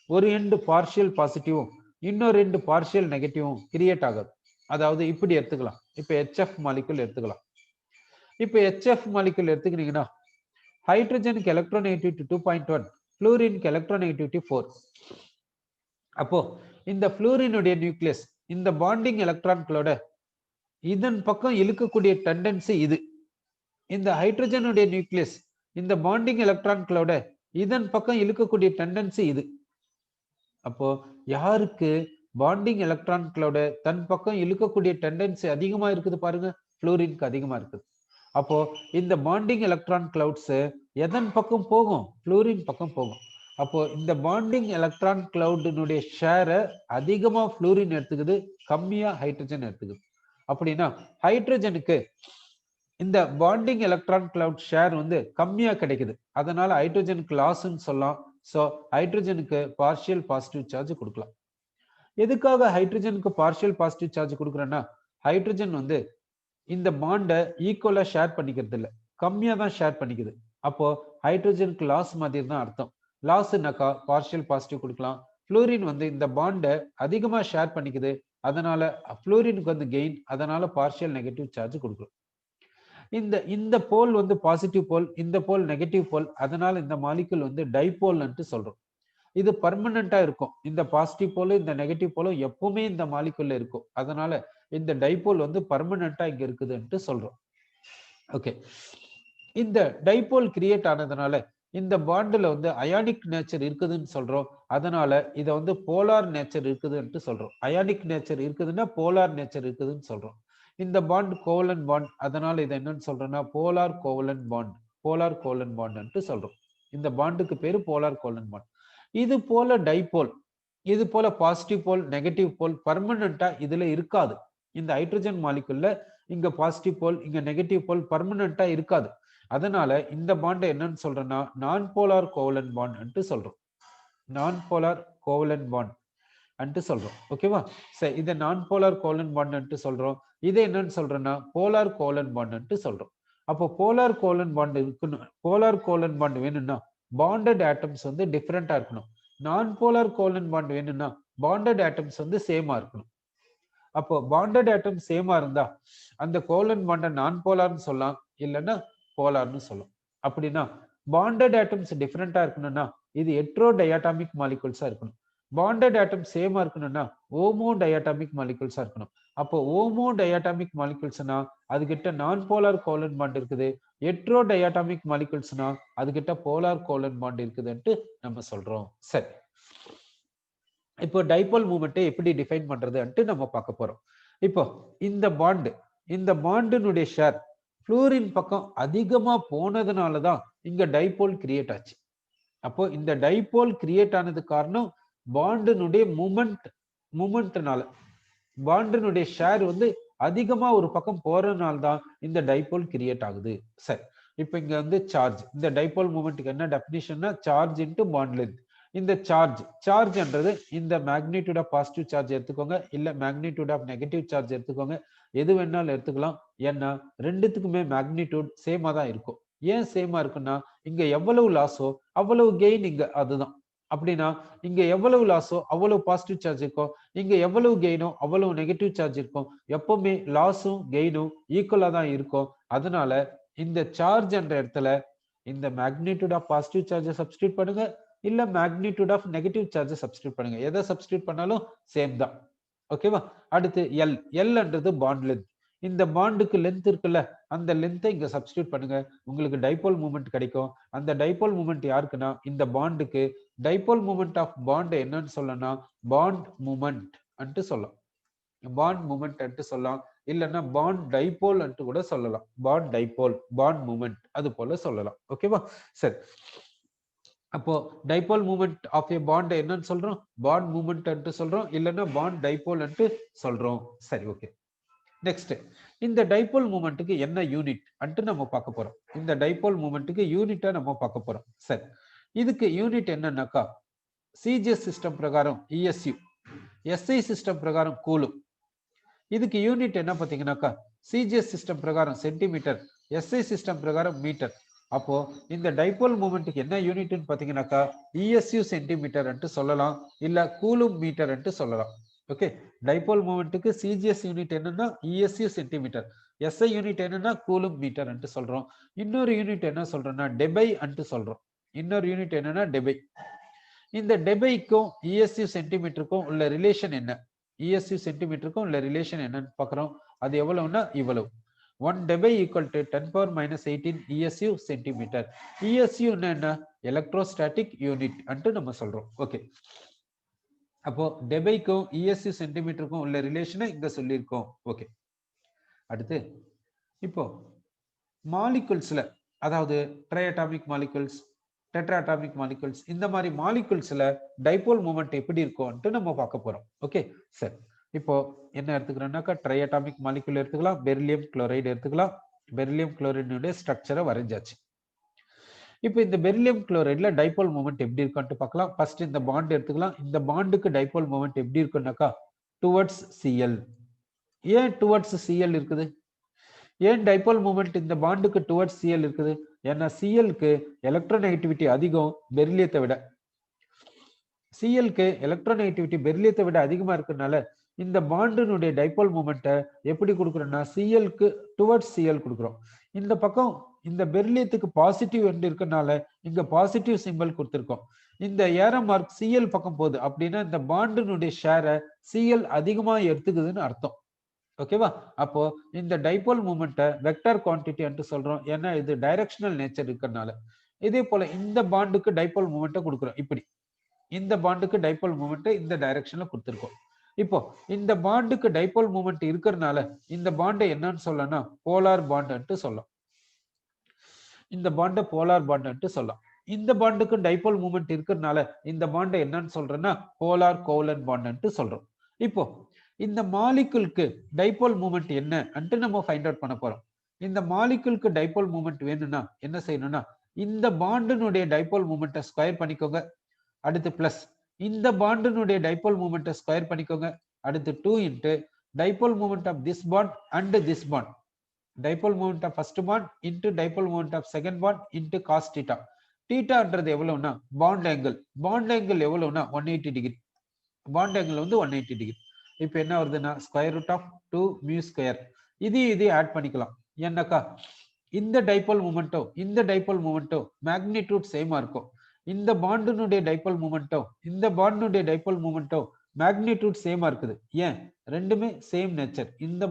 ஒரு எண்டு பார்ஷியல் பாசிட்டிவும் இன்னொரு ரெண்டு பார்ஷியல் நெகட்டிவும் கிரியேட் ஆகுது. அதாவது இப்படி எடுத்துக்கலாம். இப்ப HF மாலிகுல் எடுத்துக்கலாம். இப்ப HF மாலிகுல் எடுத்துக்கிட்டீங்கன்னா ஹைட்ரஜனுக்கு எலக்ட்ரோநெகட்டிவிட்டி 2.1, புளூரினுக்கு எலக்ட்ரோநெகட்டிவிட்டி 4. அப்போ இந்த புளூரினுடைய நியூக்ளியஸ் இந்த பாண்டிங் எலக்ட்ரான்களோட இதன் பக்கம் இழுக்கக்கூடிய டெண்டன்சி இது. இந்த ஹைட்ரஜனுடைய நியூக்ளியஸ் இந்த பாண்டிங் எலக்ட்ரான்களோட இதன் பக்கம் இழுக்கக்கூடிய டெண்டன்சி இது. அப்போ யாருக்கு பாண்டிங் எலக்ட்ரான்களோட தன் பக்கம் இழுக்கக்கூடிய டெண்டன்சி அதிகமா இருக்குது பாருங்க, புளூரினுக்கு அதிகமா இருக்குது. அப்போ இந்த பாண்டிங் எலக்ட்ரான் கிளவுட்ஸ் எதன் பக்கம் போகும்? புளூரின் பக்கம் போகும். அப்போ இந்த பாண்டிங் எலக்ட்ரான் கிளவுடினுடைய ஷேரை அதிகமா புளூரின் எடுத்துக்குது, கம்மியா ஹைட்ரஜன் எடுத்துக்குது. அப்படின்னா ஹைட்ரஜனுக்கு இந்த பாண்டிங் எலக்ட்ரான் கிளவுட் ஷேர் வந்து கம்மியா கிடைக்குது. அதனால ஹைட்ரஜனுக்கு லாஸ்ன்னு சொல்லலாம். சோ ஹைட்ரஜனுக்கு பார்ஷியல் பாசிட்டிவ் சார்ஜ் கொடுக்கலாம். எதுக்காக ஹைட்ரஜனுக்கு பார்ஷியல் பாசிட்டிவ் சார்ஜ் கொடுக்குறேன்னா ஹைட்ரஜன் வந்து இந்த பாண்டை ஈக்குவலா ஷேர் பண்ணிக்கிறது இல்லை, கம்மியா தான் ஷேர் பண்ணிக்குது. அப்போ ஹைட்ரஜனுக்கு லாஸ் மாதிரி தான் அர்த்தம். லாஸ்னாக்கா பார்ஷியல் பாசிட்டிவ் கொடுக்கலாம். புளூரின் வந்து இந்த பாண்டை அதிகமா ஷேர் பண்ணிக்குது, அதனால புளூரினுக்கு வந்து கெயின், அதனால பார்ஷியல் நெகட்டிவ் சார்ஜ் கொடுக்கலாம். இந்த போல் வந்து பாசிட்டிவ் போல், இந்த போல் நெகட்டிவ் போல், அதனால இந்த மாலிகுல் வந்து டைபோல்னு சொல்றோம். இது பர்மனண்டா இருக்கும். இந்த பாசிட்டிவ் போலும் இந்த நெகட்டிவ் போலும் எப்பவுமே இந்த மாலிகுல்ல இருக்கும். அதனால இந்த டைபோல் வந்து பர்மனண்டா இங்க இருக்குதுன்ட்டு சொல்றோம். ஓகே, இந்த டைபோல் கிரியேட் ஆனதுனால இந்த பாண்டுல வந்து அயானிக் நேச்சர் இருக்குதுன்னு சொல்றோம். அதனால இதை வந்து போலார் நேச்சர் இருக்குதுன்ட்டு சொல்றோம். அயானிக் நேச்சர் இருக்குதுன்னா போலார் நேச்சர் இருக்குதுன்னு சொல்றோம். இந்த பாண்ட் கோவலன்ட் பாண்ட், அதனால இதை என்னன்னு சொல்றோம்னா polar covalent bond, polar covalent பாண்ட்னு சொல்றோம். இந்த பாண்டுக்கு பேரு போலார் கோவலன்ட் பாண்ட். இது போல டைபோல், இது போல பாசிட்டிவ் போல் நெகட்டிவ் போல் பர்மனண்டா இதுல இருக்காது. இந்த ஹைட்ரஜன் மாலிகுல்ல இங்க பாசிட்டிவ் போல் இங்க நெகட்டிவ் போல் பர்மனண்டா இருக்காது. அதனால இந்த பாண்டை என்னன்னு சொல்றோம்னா நான் போலார் கோவலன்ட் பாண்ட் சொல்றோம். நான் போலார் கோவலன்ட் பாண்ட் சொல்றோம். ஓகேவா? சரி, இதை நான் போலார் கோவலன்ட் பாண்ட் சொல்றோம். இதை என்னன்னு சொல்றோம்னா போலார் கோவலன்ட் பாண்ட் சொல்றோம். அப்போ போலார் கோவலன்ட் பாண்ட் இருக்கணும். போலார் கோவலன்ட் பாண்ட் வேணும்னா பாண்டட் ஆட்டம்ஸ் வந்து டிஃபரெண்டா இருக்கணும். நான் போலார் கோவலன்ட் பாண்ட் வேணும்னா பாண்டட் ஆட்டம்ஸ் வந்து சேமா இருக்கணும். அப்போ பாண்டட் ஆட்டம் சேமா இருந்தா அந்த கோவலன்ட் பாண்டை நான் போலார்னு சொல்லலாம், இல்லைன்னா போலார்னு சொல்லலாம். அப்படின்னா பாண்டட் ஆட்டம்ஸ் டிஃபரெண்டா இருக்கணும்னா இது ஹெட்ரோ டயாட்டாமிக் மாலிகுல்ஸா இருக்கணும். பாண்டட் ஆட்டம் சேமா இருக்கணும்னா ஓமோ டயாட்டாமிக் மாலிகுல்ஸா இருக்கணும். அப்போ ஓமோ டயாட்டாமிக் மாலிகுல்ஸ்னா அதுகிட்ட நான் போலார் கோவலன்ட் பாண்ட் இருக்குது, ஹெட்ரோ டயாட்டாமிக் மாலிகுல்ஸ்னா அதுகிட்ட போலார் கோவலன்ட் பாண்ட் இருக்குதுன்ட்டு நம்ம சொல்றோம். சரி, இப்போ டைபோல் மூமெண்ட்டை எப்படி டிஃபைன் பண்றதுன்ட்டு நம்ம பார்க்க போறோம். இப்போ இந்த பாண்டினுடைய ஷேர் புளூரின் பக்கம் அதிகமா போனதுனாலதான் இங்க டைபோல் கிரியேட் ஆச்சு. அப்போ இந்த டைபோல் கிரியேட் ஆனது காரணம் பாண்டினுடைய மூமெண்ட்னால, பாண்டினுடைய ஷேர் வந்து அதிகமா ஒரு பக்கம் போறதுனால தான் இந்த டைபோல் கிரியேட் ஆகுது. சரி, இப்போ இங்க வந்து சார்ஜ், இந்த டைபோல் மூமெண்ட்டுக்கு என்ன டெஃபினிஷன்னா சார்ஜ் இன்டு பாண்ட் லென்த். இந்த சார்ஜ்ன்றது இந்த மேக்னிடியூட் ஆஃப் பாசிட்டிவ் சார்ஜ் எடுத்துக்கோங்க, இல்ல மேக்னிடியூட் ஆஃப் நெகட்டிவ் சார்ஜ் எடுத்துக்கோங்க, எது வேணாலும் எடுத்துக்கலாம். ஏன்னா ரெண்டுத்துக்குமே மேக்னிடியூட் சேமா தான் இருக்கும். ஏன் சேமா இருக்குன்னா இங்க எவ்வளவு லாஸோ அவ்வளவு கெயின் இங்க, அதுதான். அப்படின்னா இங்க எவ்வளவு லாஸோ அவ்வளவு பாசிட்டிவ் சார்ஜ் இருக்கும், இங்க எவ்வளவு கெயினோ அவ்வளவு நெகட்டிவ் சார்ஜ் இருக்கும். எப்பவுமே லாஸும் கெயினும் ஈக்குவலா தான் இருக்கும். அதனால இந்த சார்ஜ் என்ற இடத்துல இந்த மேக்னிடியூட் ஆஃப் பாசிட்டிவ் சார்ஜை சப்ஸ்டிட்யூட் பண்ணுங்க, இல்ல மேக்னிடியூட் ஆஃப் நெகட்டிவ் சார்ஜை சப்ஸ்டிட்யூட் பண்ணுங்க. எதை சப்ஸ்டிட்யூட் பண்ணாலும் சேம் தான். ஓகேவா? அடுத்து எல்ன்றது பாண்ட் லென்த். இந்த பாண்டுக்கு லென்த் இருக்குல்ல, அந்த லென்த்தை இங்க சப்ஸ்டிட்யூட் பண்ணுங்க, உங்களுக்கு டைபோல் மூமெண்ட் கிடைக்கும். அந்த டைபோல் மூமெண்ட் யாருக்குன்னா இந்த பாண்டுக்கு. டைபோல் மூமெண்ட் ஆஃப் பாண்ட் என்னன்னு சொல்லணும்னா பாண்ட் மூமெண்ட் அன்ட்டு சொல்லலாம். பாண்ட் மூமெண்ட் அன்ட்டு சொல்லலாம், இல்லைன்னா பாண்ட் டைபோல் அன்ட்டு கூட சொல்லலாம். பாண்ட் டைபோல், பாண்ட் மூமெண்ட் அது போல சொல்லலாம். ஓகேவா? சரி, அப்போ dipole moment of a bond என்னன்னு சொல்றோம்? பாண்ட் மூமெண்ட் அன்ட்டு சொல்றோம், இல்லைன்னா பாண்ட் டைபோல் அன்ட்டு சொல்றோம். சரி, ஓகே. நெக்ஸ்ட், இந்த டைபோல் மூமெண்ட்டுக்கு என்ன யூனிட் அன்ட்டு நம்ம பார்க்க போறோம். இந்த டைபோல் மூமெண்ட்டுக்கு யூனிட்டா நம்ம பார்க்க போறோம். சரி, இதுக்கு யூனிட் என்னன்னாக்கா சிஜிஎஸ் சிஸ்டம் பிரகாரம் இஎஸ்யூ, எஸ்ஐ சிஸ்டம் பிரகாரம் கூலும். இதுக்கு யூனிட் என்ன பார்த்தீங்கன்னாக்கா சிஜிஎஸ் சிஸ்டம் பிரகாரம் சென்டிமீட்டர், எஸ்ஐ சிஸ்டம் பிரகாரம் மீட்டர். அப்போ இந்த டைபோல் மூமெண்ட்டுக்கு என்ன யூனிட்னு பார்த்தீங்கன்னாக்கா இஎஸ்யூ சென்டிமீட்டர் என்று சொல்லலாம், இல்ல கூலும் மீட்டர் என்று சொல்லலாம். ஓகே, டைபோல் மூமெண்ட்டுக்கு சிஜிஎஸ் யூனிட் என்னன்னா இஎஸ்யூ சென்டிமீட்டர், எஸ்ஐ யூனிட் என்னன்னா கூலும் மீட்டர் என்று சொல்றோம். இன்னொரு யூனிட் என்ன சொல்றோம்னா டெபை என்று சொல்றோம். இன்னொரு யூனிட் என்னன்னா டெபை. இந்த டெபைக்கும் இஎஸ்யூ சென்டிமீட்டருக்கும் உள்ள ரிலேஷன் என்ன? இஎஸ்யூ சென்டிமீட்டருக்கும் உள்ள ரிலேஷன் என்னன்னு பார்க்குறோம். அது எவ்வளவுன்னா இவ்வளவு. 1 debye equal to 10⁻18 ESU centimetre. ESU என்ன? எலக்ட்ரோஸ்டாட்டிக் யூனிட் அன்ட்டு நம்ம சொல்றோம். ஓகே, அப்போ டெபைக்கும் ESU சென்டிமீட்டருக்கும் உள்ள ரிலேஷனை இங்க சொல்லியிருக்கோம். ஓகே, அடுத்து இப்போ மாலிகுல்ஸ்ல, அதாவது ட்ரைஅட்டாமிக் மாலிகுல்ஸ், டெட்ராடாமிக் மாலிகுல்ஸ், இந்த மாதிரி மாலிகுல்ஸ்ல டைபோல் மூமெண்ட் எப்படி இருக்கும்னு நம்ம பார்க்க போறோம். ஓகே, சரி, இப்போ என்ன எடுத்துக்கிறோம்னாக்கா ட்ரைஅட்டாமிக் மாலிகுல் எடுத்துக்கலாம், பெரிலியம் குளோரைடு எடுத்துக்கலாம். பெரிலியம் குளோரைடுடைய ஸ்ட்ரக்சரை வரைஞ்சாச்சு. இப்போ இந்த பெரிலியம் குளோரைடுல டைபோல் மூமெண்ட் எப்படி இருக்கும்னு பார்க்கலாம். ஃபர்ஸ்ட் இந்த பாண்ட் எடுத்துக்கலாம். இந்த பாண்டுக்கு டைபோல் மூமெண்ட் எப்படி இருக்குன்னாக்கா டுவர்ட்ஸ் Cl. ஏன் டுவர்ட்ஸ் Cl இருக்குது? ஏன் டைபோல் மூமெண்ட் இந்த பாண்டுக்கு டுவர்ட்ஸ் Cl இருக்குது? ஏன்னா Clக்கு எலக்ட்ரோநெகட்டிவிட்டி அதிகம் பெரிலியத்தை விட. Clக்கு எலக்ட்ரோநெகட்டிவிட்டி பெரிலியத்தை விட அதிகமா இருக்கறனால இந்த பாண்டினுடைய டைபோல் மூமெண்ட்டை எப்படி கொடுக்குறோம்னா Clக்கு டுவர்ட்ஸ் Cl கொடுக்குறோம். இந்த பக்கம் இந்த பெரிலியத்துக்கு பாசிட்டிவ் எண்ட் இருக்கறனால இங்க பாசிட்டிவ் சிம்பல் கொடுத்திருக்கோம். இந்த ஏரோ மார்க் Cl பக்கம் போகுது அப்படின்னா இந்த பாண்டினுடைய ஷேரை Cl அதிகமா எடுத்துக்குதுன்னு அர்த்தம். ஓகேவா? அப்போ இந்த டைபோல் மூமெண்ட்டை வெக்டர் குவான்டிட்டி என்று சொல்றோம், ஏன்னா இது டைரக்ஷனல் நேச்சர் இருக்கறனால. இதே போல இந்த பாண்டுக்கு டைபோல் மூமெண்ட்டை கொடுக்குறோம். இப்படி இந்த பாண்டுக்கு டைபோல் மூமெண்ட்டை இந்த டைரக்ஷன்ல கொடுத்திருக்கோம். இப்போ இந்த பாண்டுக்கு டைபோல் மூமெண்ட் இருக்கறனால இந்த பாண்டை என்னன்னு சொல்லலாம்? போலார் பாண்ட் சொல்லலாம். இந்த பாண்டை போலார் பாண்ட் சொல்லலாம். இந்த பாண்டுக்கு டைபோல் மூமெண்ட் இருக்கறனால இந்த பாண்டை என்னன்னு சொல்றேன்னா போலார் கோவலன்ட் பாண்ட் சொல்றோம். இப்போ இந்த மாலிகுலுக்கு டைபோல் மூமெண்ட் என்ன அன்ட்டு நம்ம ஃபைண்ட் அவுட் பண்ண போறோம். இந்த மாலிகுலுக்கு டைபோல் மூமெண்ட் வேணும்னா என்ன செய்யணும்னா இந்த பாண்டினுடைய டைபோல் மூமெண்ட்டை ஸ்கொயர் பண்ணிக்கோங்க. அடுத்து பிளஸ் இந்த பாண்டினுடைய டைபோல் மூமெண்ட்டை ஸ்கொயர் பண்ணிக்கோங்க. அடுத்து 2 into dipole moment of this bond and this bond. Dipole moment of first bond into dipole moment of second bond into cos theta. தீட்டான்றது எவ்வளவுனா பாண்ட் ஆங்கிள். பாண்ட் ஆங்கிள் எவ்வளவுனா 180 டிகிரி. பாண்ட் ஆங்கிள் வந்து 180 degree. இப்போ என்ன வருதுன்னா square root of 2 mu square. இதையும் add பண்ணிக்கலாம். ஏன்னாக்கா இந்த டைபோல் மூமெண்ட்டோ இந்த டைபோல் மூமெண்ட்டோ மேக்னிடியூட் சேமா இருக்கும். இந்த பாண்டினுடைய டைபோல் மூமெண்ட்டோ இந்த பாண்டினுடைய டைபோல் மூமெண்ட்டோ மேக்னிடியூட் சேமா இருக்குது. ஏன்? ரெண்டுமே சேம் நேச்சர். இந்த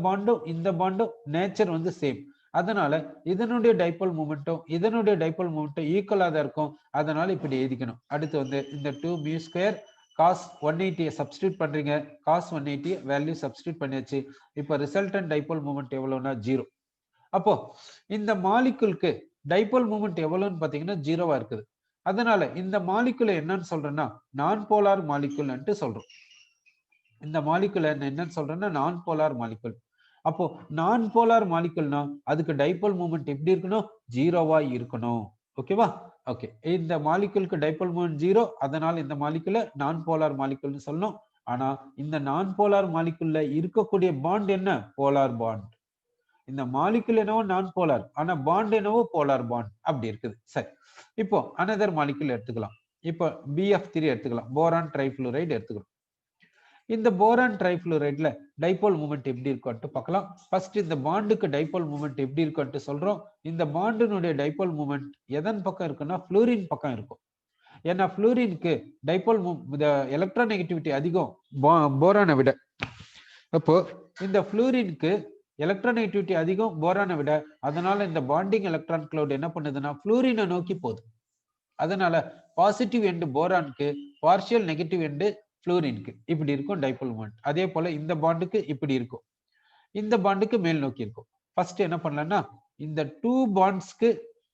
பாண்டும் நேச்சர் வந்து சேம். அதனால இதனுடைய டைபோல் மூமெண்ட்டும் இதனுடைய டைபோல் மூமெண்ட்டும் ஈக்குவலா தான் இருக்கும். அதனால இப்படி எழுதிக்கணும். அடுத்து வந்து இந்த 2 மியூ ஸ்கொயர் cos 180 சப்ஸ்டிட்யூட் பண்றீங்க. cos 180 வேல்யூ சப்ஸ்டிட்யூட் பண்ணியாச்சு. இப்போ ரிசல்டன்ட் டைபோல் மூமெண்ட் எவ்வளவுனா 0. அப்போ இந்த மாலிகுலுக்கு டைபோல் மூமெண்ட் எவ்வளவுன்னு பாத்தீங்கன்னா 0வா இருக்குது. அதனால இந்த மாலிகுலை என்னன்னு சொல்றேன்னா நான் போலார் மாலிகுல் சொல்றோம். இந்த மாலிகுலை என்னன்னு சொல்றேன்னா நான் போலார் மாலிகுல். அப்போ நான் போலார் மாலிகுல்னா அதுக்கு டைபோல் மூமெண்ட் எப்படி இருக்கணும்? ஜீரோவா இருக்கணும். ஓகேவா? ஓகே. இந்த மாலிகுலுக்கு டைபோல் மூமெண்ட் ஜீரோ, அதனால இந்த மாலிகுலை நான் போலார் மாலிகுல்னு சொல்லணும். ஆனா இந்த நான் போலார் மாலிகுல்ல இருக்கக்கூடிய பாண்ட் என்ன? Polar bond. இந்த மாலிகுல் என்னவோ நான் போலார், ஆனா பாண்ட் என்னவோ போலார் பாண்ட் அப்படி இருக்குது. சரி, இப்போ அனதர் மாலிகுல் எடுத்துக்கலாம். இப்போ BF3 எடுத்துக்கலாம், போரான் ட்ரைஃபுளூரைடு எடுத்துக்கலாம். இந்த போரான் ட்ரைஃபுளூரைடுல டைபோல் மூமெண்ட் எப்படி இருக்கும்னு பார்க்கலாம். ஃபர்ஸ்ட் இந்த பாண்டுக்கு டைபோல் மூமெண்ட் எப்படி இருக்கும்னு சொல்றோம். இந்த பாண்டினுடைய டைபோல் மூமெண்ட் எதன் பக்கம் இருக்குன்னா ஃப்ளூரின் பக்கம் இருக்கும். ஏன்னா ஃப்ளூரினுக்கு டைபோல் எலக்ட்ரானெகட்டிவிட்டி அதிகம் போரானை விட. அப்போ இந்த ஃப்ளூரினுக்கு எலக்ட்ரானெகட்டிவிட்டி அதிகம் போரானை விட, அதனால இந்த பாண்டிங் எலக்ட்ரான் கிளவுட் என்ன பண்ணுதுன்னா ஃப்ளூரினை நோக்கி போகுது. அதனால பாசிட்டிவ் எண்ட் போரானுக்கு, பார்ஷியல் நெகட்டிவ் எண்ட் ஃப்ளூரினுக்கு இப்படி இருக்கும் டைபோல் மூமெண்ட். அதே போல இந்த பாண்டுக்கு இப்படி இருக்கும், இந்த பாண்டுக்கு மேல் நோக்கி இருக்கும். ஃபர்ஸ்ட் என்ன பண்ணலாம்னா இந்த டூ பாண்ட்ஸ்க்கு,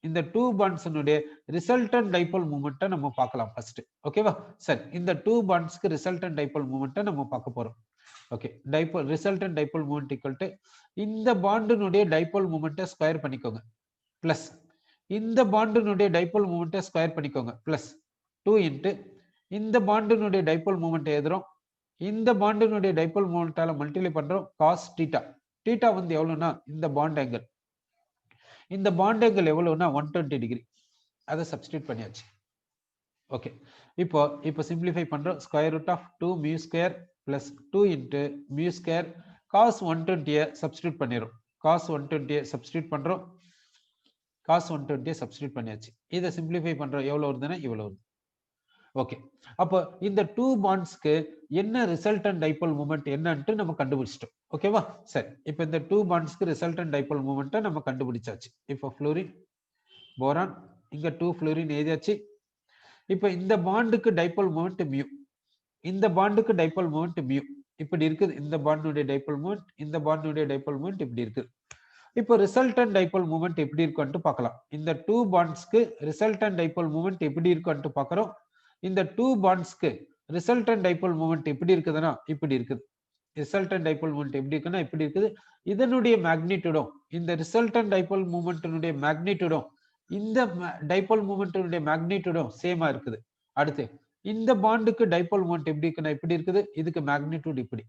இந்த டூ பாண்ட்ஸ்னுடைய ரிசல்டன்ட் டைபோல் மூமெண்ட்டை நம்ம பார்க்கலாம் ஃபர்ஸ்ட். ஓகேவா? சரி, இந்த டூ பாண்ட்ஸ்க்கு ரிசல்டன்ட் டைபோல் மூமெண்ட்டை நம்ம பார்க்க போறோம். Okay, dipole resultant dipole moment equal to இந்த பாண்டினுடைய டைபோல் மூமெண்ட்டை ஸ்கொயர் பண்ணிக்கோங்க பிளஸ் இந்த பாண்டினுடைய டைபோல் மூமெண்ட்டை ஸ்கொயர் பண்ணிக்கோங்க பிளஸ் 2 இன்ட்டு இந்த பாண்டினுடைய டைபோல் மூமெண்ட் எழுதுறோம், இந்த பாண்டினுடைய டைபோல் மூமெண்ட்டால மல்டிப்ளை பண்றோம் காஸ் தீட்டா. தீட்டா வந்து எவ்வளவுனா இந்த பாண்ட் ஆங்கிள், இந்த பாண்ட் ஆங்கிள் எவ்வளவுனா 120 டிகிரி. அதை சப்ஸ்டிட்யூட் பண்ணியாச்சு. ஓகே, இப்போ சிம்பிளிஃபை பண்றோம். Square root of 2 mu square plus 2 into mu square cos 120 substitute பண்ணிடுறோம். காஸ் 120 சப்ஸ்டிட்யூட் பண்றோம், காஸ் 120 சப்ஸ்டிட்யூட் பண்ணியாச்சு. இதை சிம்பிளிஃபை பண்றோம், எவ்வளவு வருதுன்னா இவ்வளவு வருது. ஓகே, அப்போ இந்த டூ பாண்ட்ஸ்க்கு என்ன ரிசல்டன்ட் டைபோல் மூமெண்ட் என்னன்ட்டு நம்ம கண்டுபிடிச்சிட்டோம். ஓகேவா? சரி, இப்போ இந்த டூ பாண்ட்ஸ்க்கு ரிசல்டன்ட் டைபோல் மூமெண்ட்டை நம்ம கண்டுபிடிச்சாச்சு. இப்போ ஃப்ளூரின் போரான், இங்க 2 ஃப்ளூரின் எழுதியாச்சு. இப்போ இந்த பாண்டுக்கு டைபோல் மூமெண்ட் மியூ, இந்த பாண்டுக்கு டைபோல் மூமெண்ட் மியூ இப்படி இருக்குது. இந்த பாண்டுடைய டைபோல் மூமெண்ட், இந்த பாண்டுடைய டைபோல் மூமெண்ட் இப்படி இருக்குது. இப்போ ரிசல்டன்ட் டைபோல் மூமெண்ட் எப்படி இருக்கும்னு பார்க்கலாம். இந்த டூ பாண்ட்ஸ்க்கு ரிசல்டன்ட் டைபோல் மூமெண்ட் எப்படி இருக்கும்னு பார்க்கறோம். இந்த டூ பாண்ட்ஸ்க்கு ரிசல்டன்ட் டைபோல் மூமெண்ட் எப்படி இருக்குதுன்னா இப்படி இருக்குது. ரிசல்டன்ட் டைபோல் மூமெண்ட் எப்படி இருக்குன்னா இப்படி இருக்குது. இதனுடைய மேக்னிட்யூடும், இந்த ரிசல்டன்ட் டைபோல் மூமெண்ட்டினுடைய மேக்னிட்யூடும் இந்த டைபோல் மூமெண்ட்டினுடைய மேக்னிட்யூடும் சேமா இருக்குது. அடுத்து இந்த பாண்டுக்கு டைபோல் மூமெண்ட் எப்படி இருக்குன்னா இப்படி இருக்குது, இதுக்கு மேக்னிட்யூட் இப்படி.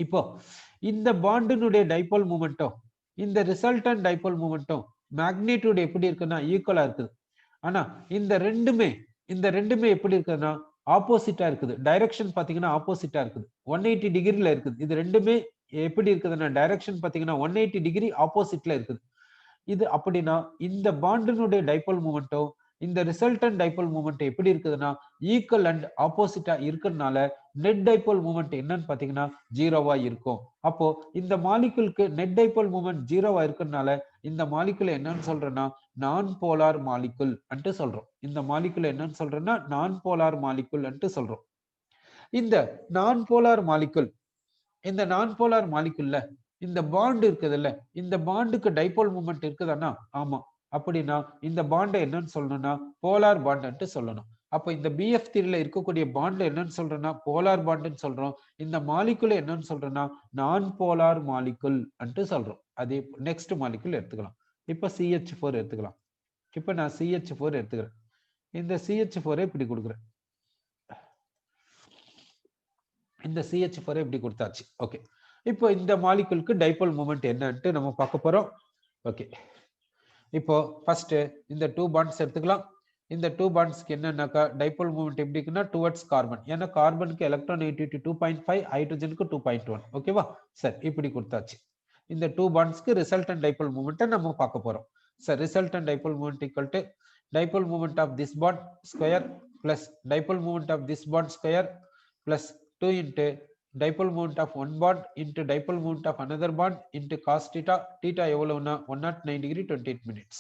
இப்போ இந்த பாண்டினுடைய டைபோல் மூமெண்ட்டும் இந்த ரிசல்டன்ட் டைபோல் மூமெண்ட்டும் மேக்னிட்யூட் எப்படி இருக்குன்னா ஈக்குவலா இருக்குது. ஆனா இந்த ரெண்டுமே எப்படி இருக்குதுன்னா ஆப்போசிட்டா இருக்குது. டைரக்ஷன் பாத்தீங்கன்னா ஆப்போசிட்டா இருக்குது, 180 டிகிரில இருக்குது. இது ரெண்டுமே எப்படி இருக்குதுன்னா டைரக்ஷன் பாத்தீங்கன்னா 180 டிகிரி ஆப்போசிட்ல இருக்குது. இது அப்படின்னா இந்த பாண்டினுடைய டைபோல் மூமெண்ட்டும் இந்த ரிசல்டன்ட் டைபோல் மூமெண்ட் எப்படி இருக்குதுன்னா ஈக்குவல் அண்ட் ஆப்போசிட்டா இருக்கிறதுனால நெட் டைபோல் மூமெண்ட் என்னன்னு பாத்தீங்கன்னா ஜீரோவா இருக்கும். அப்போ இந்த மாலிகுலுக்கு நெட் டைபோல் மூமெண்ட் ஜீரோவா இருக்கிறதுனால இந்த மாலிகுல் என்னன்னு சொல்றேன்னா நான் போலார் மாலிகுல் அன்ட்டு சொல்றோம். இந்த மாலிகுல் என்னன்னு சொல்றேன்னா நான் போலார் மாலிகுல் அன்ட்டு சொல்றோம். இந்த நான் போலார் மாலிகுல், இந்த நான் போலார் மாலிகுல்ல இந்த பாண்ட் இருக்குதுல்ல, இந்த பாண்டுக்கு டைபோல் மூமெண்ட் இருக்குதானா? ஆமா. அப்படின்னா இந்த பாண்டை என்னன்னு சொல்லணும்னா போலார் பாண்ட் சொல்லணும். அப்ப இந்த BF3ல இருக்கக்கூடிய பாண்ட் என்னன்னு சொல்றோம்னா போலார் பாண்ட்னு சொல்றோம். இந்த மாலிகுல் என்னன்னு சொல்றோம்னா நான் போலார் மாலிகுல் அன்ட்டு சொல்றோம். அதே நெக்ஸ்ட் மாலிகுல் எடுத்துக்கலாம். இப்ப CH4 எடுத்துக்கலாம். இப்ப நான் CH4 எடுத்துக்கிறேன். இந்த CH4 இப்படி கொடுக்குறேன். இந்த CH4 இப்படி கொடுத்தாச்சு. ஓகே, இப்போ இந்த மாலிகுலுக்கு டைபோல் மூமெண்ட் என்னன்ட்டு நம்ம பார்க்க போறோம். ஓகே, இப்போ ஃபர்ஸ்ட் இந்த டூ பாண்ட்ஸ் எடுத்துக்கலாம். இந்த டூ பாண்ட்ஸ்க்கு என்னன்னாக்கா டைபோல் மூமெண்ட் எப்படி இருக்குன்னா டுவர்ட்ஸ் கார்பன். ஏன்னா கார்பனுக்கு எலக்ட்ரானெகட்டிவிட்டி 2.5, ஹைட்ரஜனுக்கு 2.1. ஓகேவா? சரி, இப்படி கொடுத்தாச்சு. இந்த டூ பாண்ட்ஸ்க்கு ரிசல்டன்ட் டைபோல் மூமெண்ட்டை நம்ம பார்க்க போறோம். சரி, resultant dipole moment equal to dipole moment of this bond square plus dipole moment of this bond square plus 2 into dipole moment of one bond into dipole moment of another bond into cos theta. Theta எவ்வளவுனா 109 degree 28 minutes.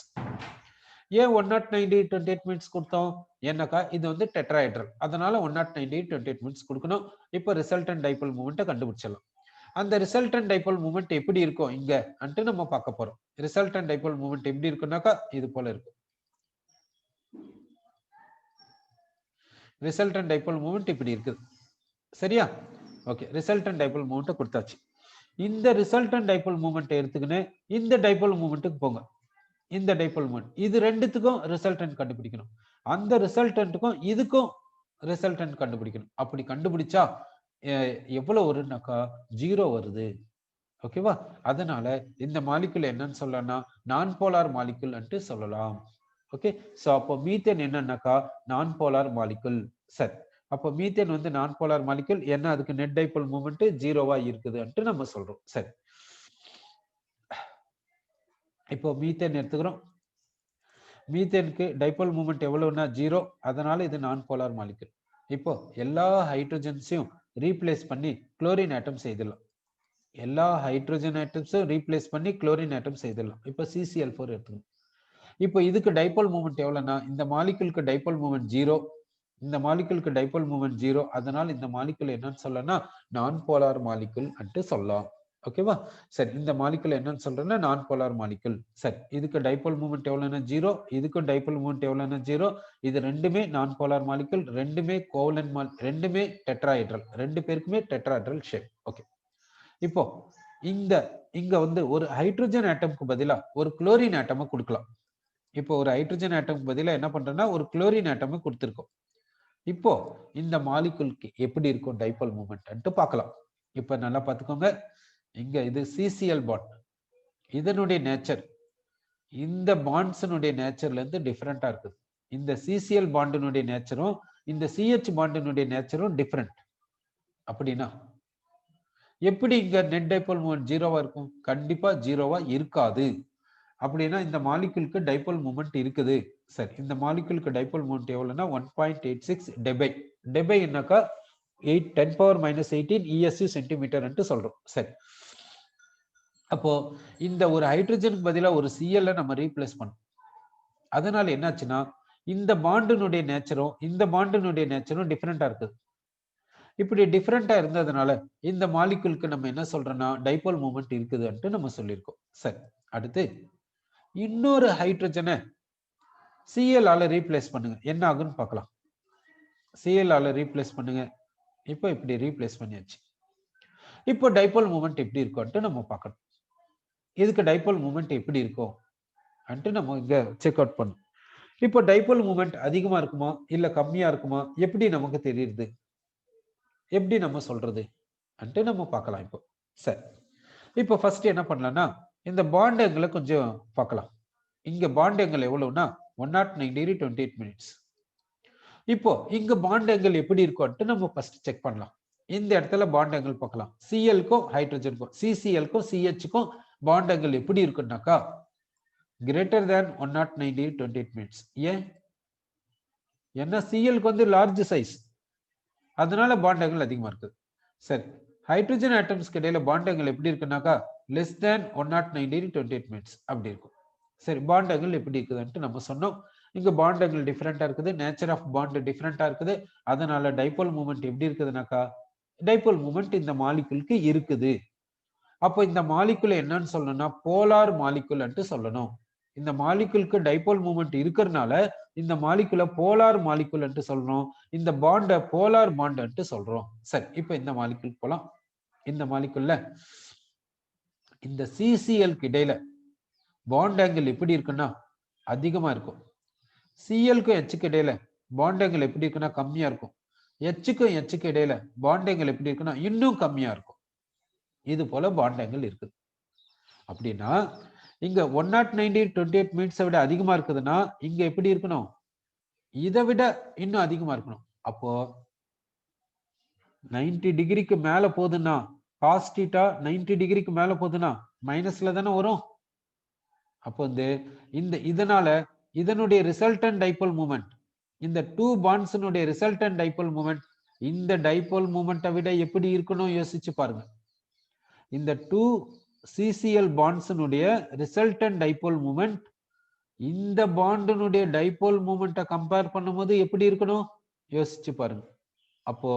ஏன் 109 degree 28 minutes கொடுத்தோம்? ஏன்னாக்கா இது வந்து tetrahedral, அதனால 109 degree 28 minutes கொடுக்கணும். இப்போ resultant dipole மூமெண்ட்டை கண்டுபிடிச்சிடலாம். அந்த ரிசல்டன்ட் டைபோல் மூமெண்ட் எப்படி இருக்கும் இங்க அன்ட்டு நம்ம பார்க்க போறோம். ரிசல்டன்ட் டைபோல் மூமெண்ட் எப்படி இருக்குன்னாக்கா இது போல இருக்கும். ரிசல்டன்ட் டைபோல் மூமெண்ட் இப்படி இருக்குது. சரியா? ஓகே, ரிசல்டன்ட் டைபோல் மூமெண்ட் கொடுத்தாச்சு. இந்த ரிசல்டன்ட் டைபோல் மூமெண்ட் எடுத்துக்கின்னு இந்த டைபோல் மூமெண்ட்டுக்கு போங்க. இந்த டைபோல் மூமெண்ட் இது ரெண்டுத்துக்கும் ரிசல்டன்ட் கண்டுபிடிக்கணும். அந்த ரிசல்டன்ட்டுக்கும் இதுக்கும் ரிசல்டன்ட் கண்டுபிடிக்கணும். அப்படி கண்டுபிடிச்சா எவ்வளவு வரும்னாக்கா 0 வருது. ஓகேவா? அதனால இந்த மாலிகுல் என்னன்னு சொல்லலாம், நான் போலார் மாலிகுல் என்று சொல்லலாம். ஓகே, சோ அப்போ மீத்தேன் என்னன்னாக்கா நான் போலார் மாலிகுல். சரி, அப்போ மீத்தேன் வந்து நான் போலார் மாலிகுல், என்ன அதுக்கு நெட் டைபோல் மூமெண்ட் 0வா இருக்குதுன்னு நம்ம சொல்றோம். சரி, இப்போ மீத்தேன் எடுத்துக்கிறோம். மீத்தேனுக்கு டைபோல் மூமெண்ட் எவ்வளவுன்னா 0, அதனால இது நான் போலார் மாலிகுல். இப்போ எல்லா ஹைட்ரஜன்ஸையும் ரீப்ளேஸ் பண்ணி குளோரின் ஆட்டம் செய்திடலாம். எல்லா ஹைட்ரஜன் ஆட்டம்ஸும் ரீப்ளேஸ் பண்ணி குளோரின் ஆட்டம் செய்திடலாம். இப்போ CCl4 எடுத்துக்கணும். இப்போ இதுக்கு டைபோல் மூமெண்ட் எவ்வளவுன்னா, இந்த மாலிகுலுக்கு டைபோல் மூமெண்ட் 0, இந்த மாலிகுலுக்கு டைபோல் மூமெண்ட் 0, அதனால இந்த மாலிகுல் என்னன்னு சொல்லனா நான் போலார் மாலிகுல் என்று சொல்லலாம். ஓகேவா? சரி, இந்த மாலிகுல் என்னன்னு சொல்றேன்னா நான் போலார் மாலிகுல். சரி, இதுக்கு டைபோல் மூமெண்ட் எவ்வளவுன்னா 0, இதுக்கு டைபோல் மூமெண்ட் எவ்வளவுன்னா 0. இது ரெண்டுமே நான் போலார் மாலிகுல், ரெண்டுமே கோவலன்ட் ரெண்டுமே டெட்ராஹெட்ரல், ரெண்டு பேருக்குமே டெட்ராஹெட்ரல் ஷேப். ஓகே, இப்போ இங்க வந்து ஒரு ஹைட்ரஜன் ஆட்டம்க்கு பதிலா ஒரு குளோரின் ஆட்டமை கொடுக்கலாம். இப்போ ஒரு ஹைட்ரஜன் ஆட்டம்க்கு பதிலா என்ன பண்றேன்னா ஒரு குளோரின் ஆட்டமை கொடுத்திருக்கோம். இப்போ இந்த மாலிகுலுக்கு எப்படி இருக்கும் டைபோல் மூமெண்ட் பார்க்கலாம். இப்ப நல்லா பார்த்துக்கோங்க. இங்க இது CCl பாண்ட், இதனுடைய நேச்சர் இந்த பாண்ட்ஸினுடைய நேச்சர்ல இருந்து டிஃபரெண்டா இருக்குது. இந்த CCl பாண்டினுடைய நேச்சரும் இந்த CH பாண்டினுடைய நேச்சரும் டிஃபரெண்ட். அப்படின்னா எப்படி இங்க நெட் டைபோல் மூமெண்ட் 0வா இருக்கும்? கண்டிப்பா 0வா இருக்காது. அப்படின்னா இந்த மாலிகுலுக்கு டைபோல் மூமெண்ட் இருக்குது. சரி, இந்த மாலிகுலுக்கு டைபோல் மூமெண்ட் எவ்வளவுன்னா 1.86 டெபை. டெபை என்னக்கா 10⁻⁻18 ESU சென்டிமீட்டர் என்று சொல்றோம். சரி, அப்போ இந்த ஒரு ஹைட்ரஜனுக்கு பதிலா ஒரு Cl நம்ம ரீப்ளேஸ் பண்ணோம். அதனால என்னாச்சுன்னா இந்த பாண்டினுடைய நேச்சரும் இந்த பாண்டினுடைய நேச்சரும் டிஃபரெண்டா இருக்குது. இப்படி டிஃபரெண்டா இருந்ததுனால இந்த மாலிகுலுக்கு நம்ம என்ன சொல்றோம்னா டைபோல் மூமெண்ட் இருக்குதுன்னு நம்ம சொல்லியிருக்கோம். சரி, அடுத்து இன்னொரு ஹைட்ரஜனை Cl ஆல ரீப்ளேஸ் பண்ணுங்க, என்ன ஆகுன்னு பார்க்கலாம். Cl ஆல ரீப்ளேஸ் பண்ணுங்க. இப்போ இப்படி ரீப்ளேஸ் பண்ணியாச்சு. இப்போ டைபோல் மூமெண்ட் எப்படி இருக்கும்னு நம்ம பார்க்கணும். இதுக்கு டைபோல் மூமெண்ட் எப்படி இருக்கும் அன்ட்டு நம்ம இங்க செக் அவுட் பண்ணணும். இப்போ டைபோல் மூமெண்ட் அதிகமா இருக்குமா இல்ல கம்மியா இருக்குமா எப்படி நமக்கு தெரியுது, எப்படி நம்ம சொல்றது அன்ட்டு நம்ம பார்க்கலாம். இப்போ சரி, இப்போ ஃபர்ஸ்ட் என்ன பண்ணலாம்னா இந்த பாண்ட் ஆங்கிளை கொஞ்சம் பார்க்கலாம். இங்க பாண்ட் ஆங்கிள் எவ்வளவுன்னா 109 டிகிரி 28 மினிட்ஸ். இப்போ இங்க பாண்ட் ஆங்கிள் எப்படி இருக்கும்னு நம்ம ஃபர்ஸ்ட் செக் பண்ணலாம். இந்த இடத்துல பாண்ட் ஆங்கிள் பார்க்கலாம். Cl-க்கும் ஹைட்ரஜனுக்கும், CCl-க்கும் CH-க்கும் பாண்ட் ஆங்கிள் எப்படி இருக்குன்னாக்கா greater than 109 degree 28 minutes. ஏன்? ஏன்னா Cl-க்கு வந்து லார்ஜ் சைஸ், அதனால பாண்ட் ஆங்கிள் அதிகமா இருக்கு. சரி, ஹைட்ரஜன் ஆட்டம்ஸ்க்கு இடையில பாண்ட் ஆங்கிள் எப்படி இருக்குன்னாக்கா less than 109 degree 28 minutes அப்படி இருக்கும். சரி, பாண்ட் ஆங்கிள் எப்படி இருக்குதுன்ட்டு நம்ம சொன்னோம். இங்க பாண்ட் ஆங்கிள் டிஃபரெண்டா இருக்குது, நேச்சர் ஆஃப் பாண்ட் டிஃபரெண்டா இருக்குது. அதனால டைபோல் மூமெண்ட் எப்படி இருக்குதுனாக்கா டைபோல் மூமெண்ட் இந்த மாலிகுலுக்கு இருக்குது. அப்போ இந்த மாலிகுல் என்னன்னு சொல்லணும்னா போலார் மாலிகுல் சொல்லணும். இந்த மாலிகுலுக்கு டைபோல் மூமெண்ட் இருக்கிறதுனால இந்த மாலிகுலை போலார் மாலிகுல் சொல்லணும். இந்த பாண்ட போலார் பாண்ட் சொல்றோம். சரி, இப்போ இந்த மாலிகுல் போலாம். இந்த மாலிகுல்ல இந்த CCl-க்கு இடையில பாண்ட் ஆங்கிள் எப்படி இருக்குன்னா அதிகமா இருக்கும். Cl-க்கும் H-க்கு இடையில பாண்ட் ஆங்கிள் எப்படி இருக்குன்னா கம்மியா இருக்கும். H-க்கும் H-க்கு இடையில பாண்ட் ஆங்கிள் எப்படி இருக்குன்னா இன்னும் கம்மியா இருக்கும். இது போல பாண்ட் ஆங்கிள் இருக்குது. அப்படின்னா இங்க 109 28 மினிட்ஸை விட அதிகமா இருக்குதுன்னா இங்க எப்படி இருக்கணும், இதை விட இன்னும் அதிகமா இருக்கணும். அப்போ 90 டிகிரிக்கு மேல போகுதுன்னா cos θ 90 டிகிரிக்கு மேல போகுதுன்னா மைனஸ்ல தானே வரும். அப்போ வந்து இதனால இதனுடைய ரிசல்டன்ட் டைபோல் மூமெண்ட், இந்த டூ பாண்ட்ஸ்னுடைய ரிசல்டன்ட் டைபோல் மூமெண்ட் இந்த டைபோல் மூமெண்ட்டை விட எப்படி இருக்கணும் யோசிச்சு பாருங்க. இந்த டூ CCl பாண்ட்ஸ்னுடைய ரிசல்டன்ட் டைபோல் மூமெண்ட் இந்த பாண்டினுடைய டைபோல் மூமெண்ட்டை கம்பேர் பண்ணும்போது எப்படி இருக்கணும் யோசிச்சு பாருங்க. அப்போ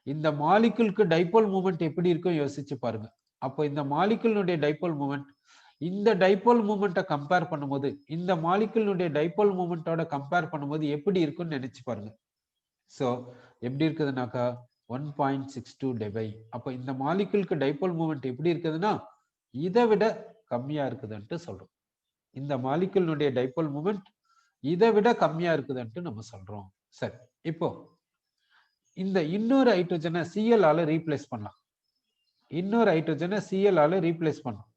இந்த மாலிகுலுக்கு டைபோல் மூமெண்ட் எப்படி இருக்கும் யோசிச்சு பாருங்க. அப்போ இந்த மாலிகுலினுடைய டைபோல் மூமெண்ட் இந்த டைபோல் மூமெண்ட்டை கம்பேர் பண்ணும்போது இந்த மாலிகுலினுடைய டைபோல் மூமெண்ட்டோட கம்பேர் பண்ணும்போது எப்படி இருக்கும்னு நினைச்சு பாருங்க. சோ எப்படி இருக்குதுனாக்கா 1.62 டெபை. அப்ப இந்த மாலிகுலுக்கு டைபோல் மூமெண்ட் எப்படி இருக்குதுன்னா இதை விட கம்மியா இருக்குதுன்ட்டு சொல்றோம். இந்த மாலிகுலினுடைய டைபோல் மூமெண்ட் இதை விட கம்மியா இருக்குதுன்ட்டு நம்ம சொல்றோம். சரி, இப்போ இந்த இன்னொரு ஹைட்ரஜனை Cl ஆல ரீப்ளேஸ் பண்ணலாம். இன்னொரு ஹைட்ரஜனை Cl ஆல ரீப்ளேஸ் பண்ணலாம்.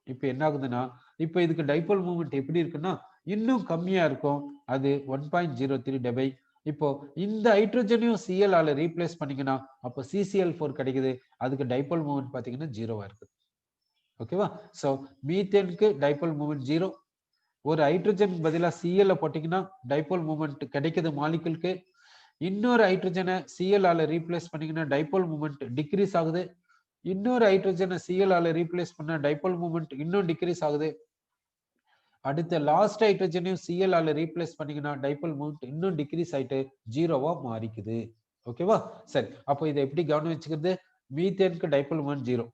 இப்ப என்ன ஆகுதுன்னா இப்ப இதுக்கு டைபோல் மூமெண்ட் எப்படி இருக்குன்னா இன்னும் கம்மியா இருக்கும். அது 1.03 டெபை. இப்போ இந்த ஹைட்ரஜனையும் Cl ஆல ரீப்ளேஸ் பண்ணீங்கன்னா அப்போ CCl4 கிடைக்குது. அதுக்கு டைபோல் மூமெண்ட் பாத்தீங்கன்னா 0வா இருக்கு. ஓகேவா? சோ மீத்தேனுக்கு டைபோல் மூமெண்ட் 0. ஒரு ஹைட்ரஜன் பதிலா Cl போட்டீங்கன்னா டைபோல் மூமெண்ட் கிடைக்குது மாலிகுலுக்கு. இன்னொரு ஹைட்ரஜனை Cl ஆல ரீப்ளேஸ் பண்ணீங்கன்னா டைபோல் மூமெண்ட் டிக்ரீஸ் ஆகுது. இன்னொரு ஹைட்ரஜனை Cl ஆல ரீப்ளேஸ் பண்ண டைபோல் மூமெண்ட் இன்னும் டிக்ரீஸ் ஆகுது. அடுத்த லாஸ்ட் ஹைட்ரஜனையும் Cl ஆல ரீப்ளேஸ் பண்ணீங்கன்னா டைபோல் மூமெண்ட் இன்னும் டிக்ரீஸ் ஆயிட்டு 0வா மாறிக்குது. ஓகேவா? சரி, அப்போ இதை எப்படி கவனம் வச்சுக்கிறது? மீத்தேனுக்கு டைபோல் மூமெண்ட் 0,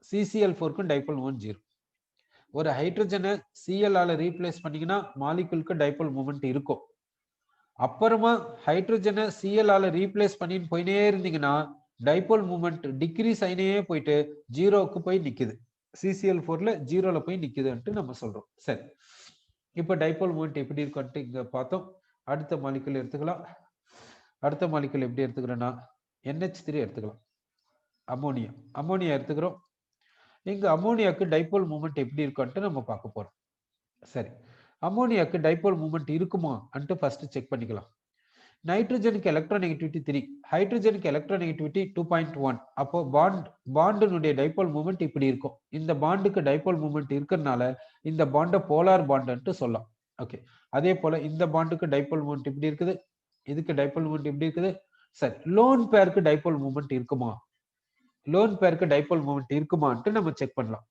CCl4க்கும் டைபோல் மூமெண்ட் 0. ஒரு ஹைட்ரஜனை Cl ஆல ரீப்ளேஸ் பண்ணீங்கன்னா மாலிகுலுக்கு டைபோல் மூமெண்ட் இருக்கும். அப்புறமா ஹைட்ரஜனை Cl ஆல ரீப்ளேஸ் பண்ணின்னு போயினே இருந்தீங்கன்னா டைபோல் மூமெண்ட் டிக்ரீஸ் ஆயினே போயிட்டு 0க்கு போய் நிக்குது. CCl4ல 0ல போய் நிக்குதுன்ட்டு நம்ம சொல்றோம். சரி, இப்போ டைபோல் மூமெண்ட் எப்படி இருக்குன்ட்டு இங்க பார்த்தோம். அடுத்த மாலிகுல் எடுத்துக்கலாம். அடுத்த மாலிகுல் எப்படி எடுத்துக்கிறோம்னா NH3 எடுத்துக்கலாம். அமோனியா. அமோனியா எடுத்துக்கிறோம். இங்க அமோனியாக்கு டைபோல் மூமெண்ட் எப்படி இருக்குன்ட்டு நம்ம பார்க்க போறோம். சரி, அமோனியாக்கு டைபோல் மூமெண்ட் இருக்குமா அன்ட்டு ஃபர்ஸ்ட் செக் பண்ணிக்கலாம். நைட்ரஜனுக்கு எலக்ட்ரானெகட்டிவிட்டி 3, ஹைட்ரஜனுக்கு எலக்ட்ரானெகட்டிவிட்டி 2.1. அப்போ பாண்டினுடைய டைபோல் மூமெண்ட் இப்படி இருக்கும். இந்த பாண்டுக்கு டைபோல் மூமெண்ட் இருக்கிறதுனால இந்த பாண்டை போலார் பாண்டுன்ட்டு சொல்லலாம். ஓகே, அதே போல இந்த பாண்டுக்கு டைபோல் மூமெண்ட் இப்படி இருக்குது, இதுக்கு டைபோல் மூமெண்ட் இப்படி இருக்குது. சரி, லோன் பேருக்கு டைபோல் மூமெண்ட் இருக்குமா? லோன் பேருக்கு டைபோல் மூமெண்ட் இருக்குமான்ட்டு நம்ம செக் பண்ணலாம்.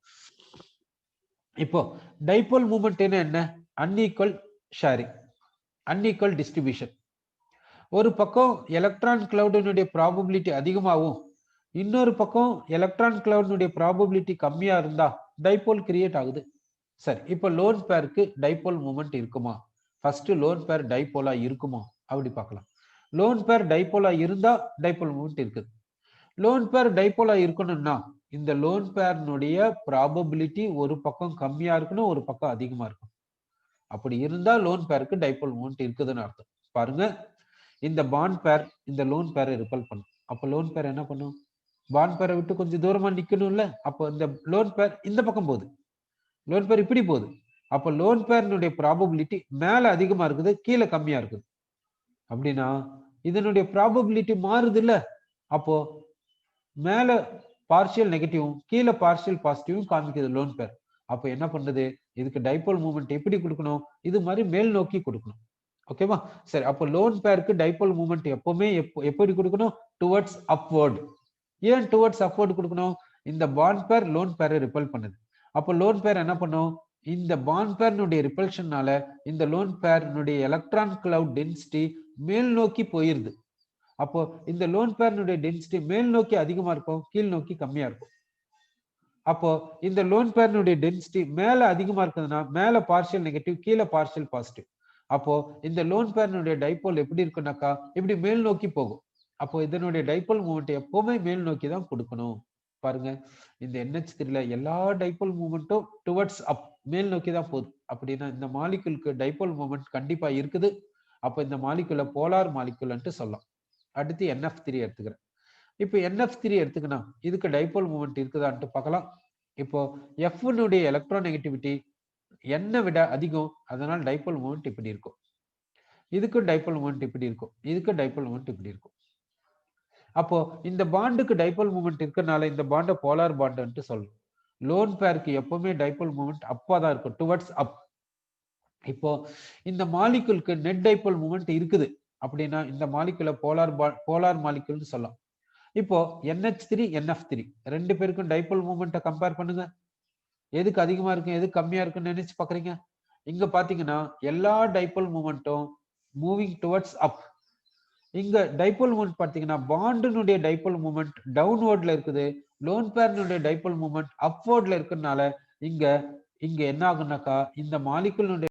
இப்போ டைபோல் மூமெண்ட் என்ன? Unequal sharing, unequal distribution. ஒரு பக்கம் எலக்ட்ரான் கிளவுடினுடைய ப்ராபபிலிட்டி அதிகமாகவும் இன்னொரு பக்கம் எலக்ட்ரான் கிளவுடினுடைய ப்ராபபிலிட்டி கம்மியா இருந்தா டைபோல் கிரியேட் ஆகுது. சரி, இப்போ லோன் பேருக்கு டைபோல் மூமெண்ட் இருக்குமா? ஃபர்ஸ்ட் லோன் பேர் டைபோலா இருக்குமா அப்படி பார்க்கலாம். லோன் பேர் டைபோலா இருந்தா டைபோல் மூமெண்ட் இருக்குது. லோன் பேர் டைபோலா இருக்கணும்னா இந்த லோன் பேர்னுடைய ப்ராபபிலிட்டி ஒரு பக்கம் கம்மியா இருக்கணும், ஒரு பக்கம் அதிகமா இருக்கும். அப்படி இருந்தா லோன் பேருக்கு டைபோல் மூமெண்ட் இருக்குதுன்னு அர்த்தம். பாருங்க, இந்த பாண்ட் பேர் இந்த லோன் பேரை ரிப்பல் பண்ணும். அப்ப லோன் பேர் என்ன பண்ணும்? பாண்ட் பேரை விட்டு கொஞ்சம் தூரமா நிக்கணும்ல. அப்போ இந்த லோன் பேர் இந்த பக்கம் போகுது, லோன் பேர் இப்படி போகுது. அப்ப லோன் பேர்னுடைய ப்ராபபிலிட்டி மேல அதிகமா இருக்குது, கீழே கம்மியா இருக்குது. அப்படின்னா இதனுடைய ப்ராபபிலிட்டி மாறுது இல்ல. அப்போ மேல பார்ஷியல் நெகட்டிவும் கீழே பார்ஷியல் பாசிட்டிவும் காமிக்குது லோன் பேர். அப்போ என்ன பண்ணுது? இதுக்கு டைபோல் மூமெண்ட் எப்படி கொடுக்கணும்? இது மாதிரி மேல் நோக்கி கொடுக்கணும். ஓகேவா? சரி, அப்போ லோன் பேருக்கு டைபோல் மூமெண்ட் எப்பவுமே எப்படி கொடுக்கணும்? Towards upward. ஏன் டுவர்ட்ஸ் அப்வர்ட் கொடுக்கணும்? இந்த பாண்ட் பேர் லோன் பேரை ரிப்பல் பண்ணுது. அப்போ லோன் பேர் என்ன பண்ணும்? இந்த பாண்ட் பேர்னுடைய ரிப்பல்ஷனால இந்த லோன் பேர்னுடைய எலக்ட்ரான் கிளவுட் டென்சிட்டி மேல் நோக்கி போயிருது. அப்போ இந்த லோன் பேர்னுடைய டென்சிட்டி மேல் நோக்கி அதிகமா இருக்கும், கீழ் நோக்கி கம்மியா இருக்கும். அப்போ இந்த லோன் பேர்னுடைய டென்சிட்டி மேல அதிகமா இருக்குதுன்னா மேல பார்ஷியல் நெகட்டிவ், கீழே பார்ஷியல் பாசிட்டிவ். அப்போ இந்த லோன் பேர்னுடைய டைபோல் எப்படி இருக்குனாக்கா இப்படி மேல் நோக்கி போகும். அப்போ இதனுடைய டைபோல் மூமெண்ட் எப்பவுமே மேல் நோக்கி தான் கொடுக்கணும். பாருங்க, இந்த NH3ல எல்லா டைபோல் மூமெண்ட்டும் டுவர்ட்ஸ் அப், மேல் நோக்கி தான் போகுது. அப்படின்னா இந்த மாலிகுலுக்கு டைபோல் மூமெண்ட் கண்டிப்பா இருக்குது. அப்போ இந்த மாலிகுலை போலார் மாலிகுல்ன்ட்டு சொல்லலாம். அடுத்து NF3 எடுத்துக்கிறேன். இப்போ NF3 எடுத்துக்கணும், இதுக்கு டைபோல் மூமெண்ட் இருக்குதான்ட்டு பார்க்கலாம். இப்போ F-னுடைய எலக்ட்ரானெகட்டிவிட்டி N விட அதிகம், அதனால டைபோல் மூமெண்ட் இப்படி இருக்கும். இதுக்கு டைபோல் மூமெண்ட் இப்படி இருக்கும், இதுக்கு டைபோல் மூமெண்ட் இப்படி இருக்கும். அப்போ இந்த பாண்டுக்கு டைபோல் மூமெண்ட் இருக்கறனால இந்த பாண்டை போலார் பாண்டுன்ட்டு சொல்றோம். லோன் பேருக்கு எப்பவுமே டைபோல் மூமெண்ட் அப்பா தான் இருக்கும், டுவர்ட்ஸ் அப். இப்போ இந்த மாலிகுலுக்கு நெட் டைபோல் மூமெண்ட் இருக்குது. அப்படின்னா இந்த மாலிகுலை போலார் மாலிகுல்னு சொல்லலாம். இப்போ NH3 NF3 ரெண்டு பேருக்கும் டைபோல் மூமெண்ட்டை கம்பேர் பண்ணுங்க. எதுக்கு அதிகமா இருக்கு, எது கம்மியா இருக்குன்னு நினைச்சு பாக்குறீங்க? இங்க பாத்தீங்கன்னா எல்லா டைபோல் மூமெண்ட்டும் மூவிங் டுவர்ட்ஸ் அப். இங்க டைபோல் மூமெண்ட் பாத்தீங்கன்னா பாண்டினுடைய டைபோல் மூமெண்ட் டவுன்வர்ட்ல இருக்குது, லோன் பேர்னுடைய டைபோல் மூமெண்ட் அப்வர்ட்ல இருக்கிறதுனால இங்க என்ன ஆகுனாக்கா இந்த மாலிகுலினுடைய